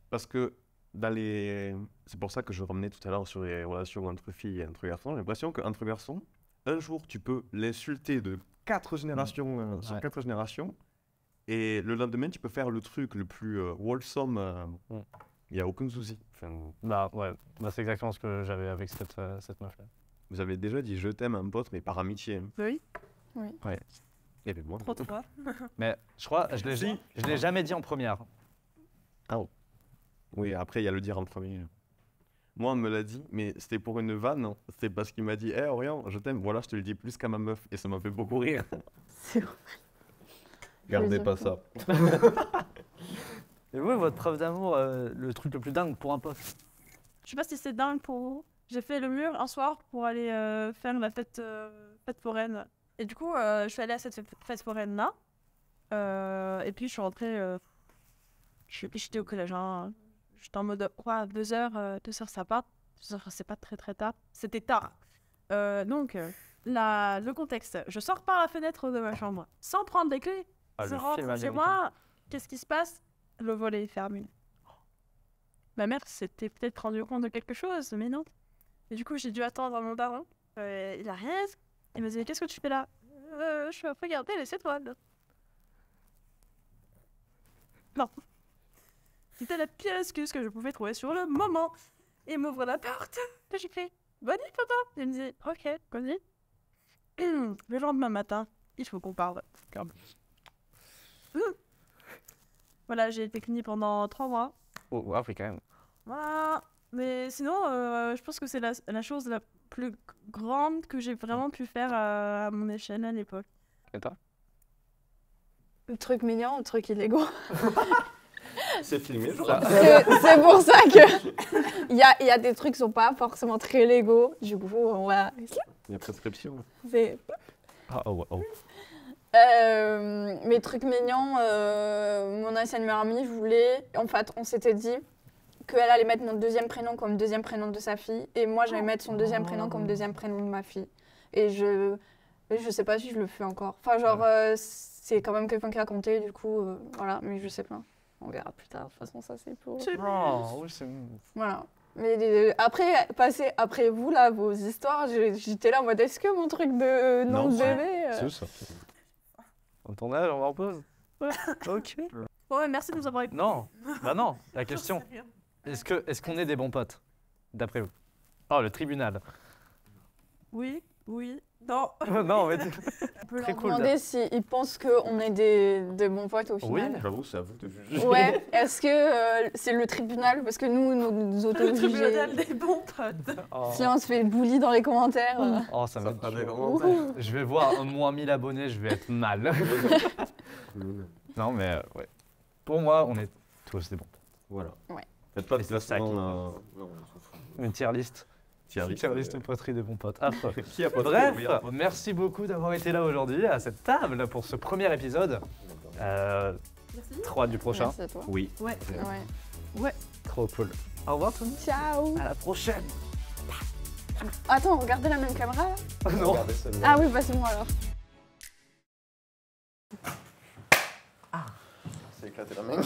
Parce que C'est pour ça que je revenais tout à l'heure sur les relations entre filles et entre garçons. J'ai l'impression qu'entre garçons, un jour, tu peux l'insulter de 4 générations sur 4 générations, et le lendemain, tu peux faire le truc le plus wholesome. Il n'y a aucun souci. Enfin, Bah ouais, c'est exactement ce que j'avais avec cette meuf-là. vous avez déjà dit je t'aime à un pote, mais par amitié. Hein. Oui, Et ben moi. trop de fois. Mais je crois, je l'ai jamais dit en première. Oui, après, il y a le dire en premier. Moi, on me l'a dit, mais c'était pour une vanne. Hein. C'était parce qu'il m'a dit Hé, Orient, je t'aime. Voilà, je te le dis plus qu'à ma meuf. Et ça m'a fait beaucoup rire. C'est vrai. Gardez Je pas sais ça. Et vous, votre preuve d'amour, le truc le plus dingue pour un pote? Je sais pas si c'est dingue pour vous. J'ai fait le mur un soir pour aller faire la fête foraine. Et du coup, je suis allée à cette fête foraine-là. Et puis, je suis rentrée. J'étais au collège. Hein. J'étais en mode, quoi, 2 heures, 2 heures, ça part. 2 heures, c'est pas très très tard. C'était tard. Donc, le contexte. Je sors par la fenêtre de ma chambre sans prendre les clés. Ah, Je le rentre film chez américain. moi. Qu'est-ce qui se passe? Le volet est fermé. Ma mère s'était peut-être rendu compte de quelque chose, mais non. Et du coup, j'ai dû attendre mon daron. Il a rien. Il m'a dit, qu'est-ce que tu fais là? Je suis à regarder les étoiles. Non. C'était la pire excuse que je pouvais trouver sur le moment. Il m'ouvre la porte. Là, j'ai fait, bonne nuit, papa. Il me dit, ok, bonne nuit. Le lendemain matin, il faut qu'on parle. Voilà, j'ai été clinique pendant 3 mois. Oh, wow, oui, quand même. Voilà. Mais sinon, je pense que c'est la chose la plus grande que j'ai vraiment pu faire à mon échelle à l'époque. Et toi? Le truc mignon, le truc illégaux. C'est filmé, genre. C'est pour ça que il y a des trucs qui sont pas forcément très légaux. Du coup, on va. Il y a prescription. C'est... Ah, oh, oh. Mes trucs mignons, mon ancienne meilleure amie, je voulais. En fait, on s'était dit qu'elle allait mettre mon deuxième prénom comme deuxième prénom de sa fille, et moi j'allais mettre son deuxième prénom comme deuxième prénom de ma fille. Et je sais pas si je le fais encore. Enfin, genre, c'est quand même quelqu'un qui a compté, du coup, voilà, mais je sais pas. On verra plus tard. De toute façon, ça c'est pour. Oh, oui, c'est... Voilà. Mais passer après vous, là, vos histoires, j'étais là en mode est-ce que mon truc de nom de bébé. C'est ça. Au tournage, on va en pause. Ok. Ouais, merci de nous avoir écoutés. Non, bah non, la question. Est-ce qu'on est des bons potes, d'après vous? Oh, le tribunal. Oui, non. Non, mais... On peut Très leur cool, demander s'ils pensent qu'on est des bons potes au Oui, final. J'avoue, c'est à vous de juger. Ouais, est-ce que c'est le tribunal? Parce que nous Le auto-juger. tribunal des bons potes. Oh, Si on se fait bully dans les commentaires. oh, ça va être pas des chaud. Ouhou. Je vais voir moins 1000 abonnés, je vais être mal. Non, mais ouais. Pour moi, on est tous des bons potes. Voilà. Ouais. Faites pas de Et c'est ça classement, qui- là. Non, on s'en fout. Une tier list. Tier list, Tier list de poterie des bons potes. Affreux. Qui a pas de Bref, combien merci beaucoup d'avoir été là aujourd'hui à cette table pour ce premier épisode. Merci. 3 du prochain. Merci à toi. Oui. Ouais. Ouais. Trop cool. Au revoir tout le monde. Ciao. À la prochaine. Attends, regardez la même caméra là. Non. Regardez celle-là. Ah oui, bah c'est moi alors. C'est éclaté la main.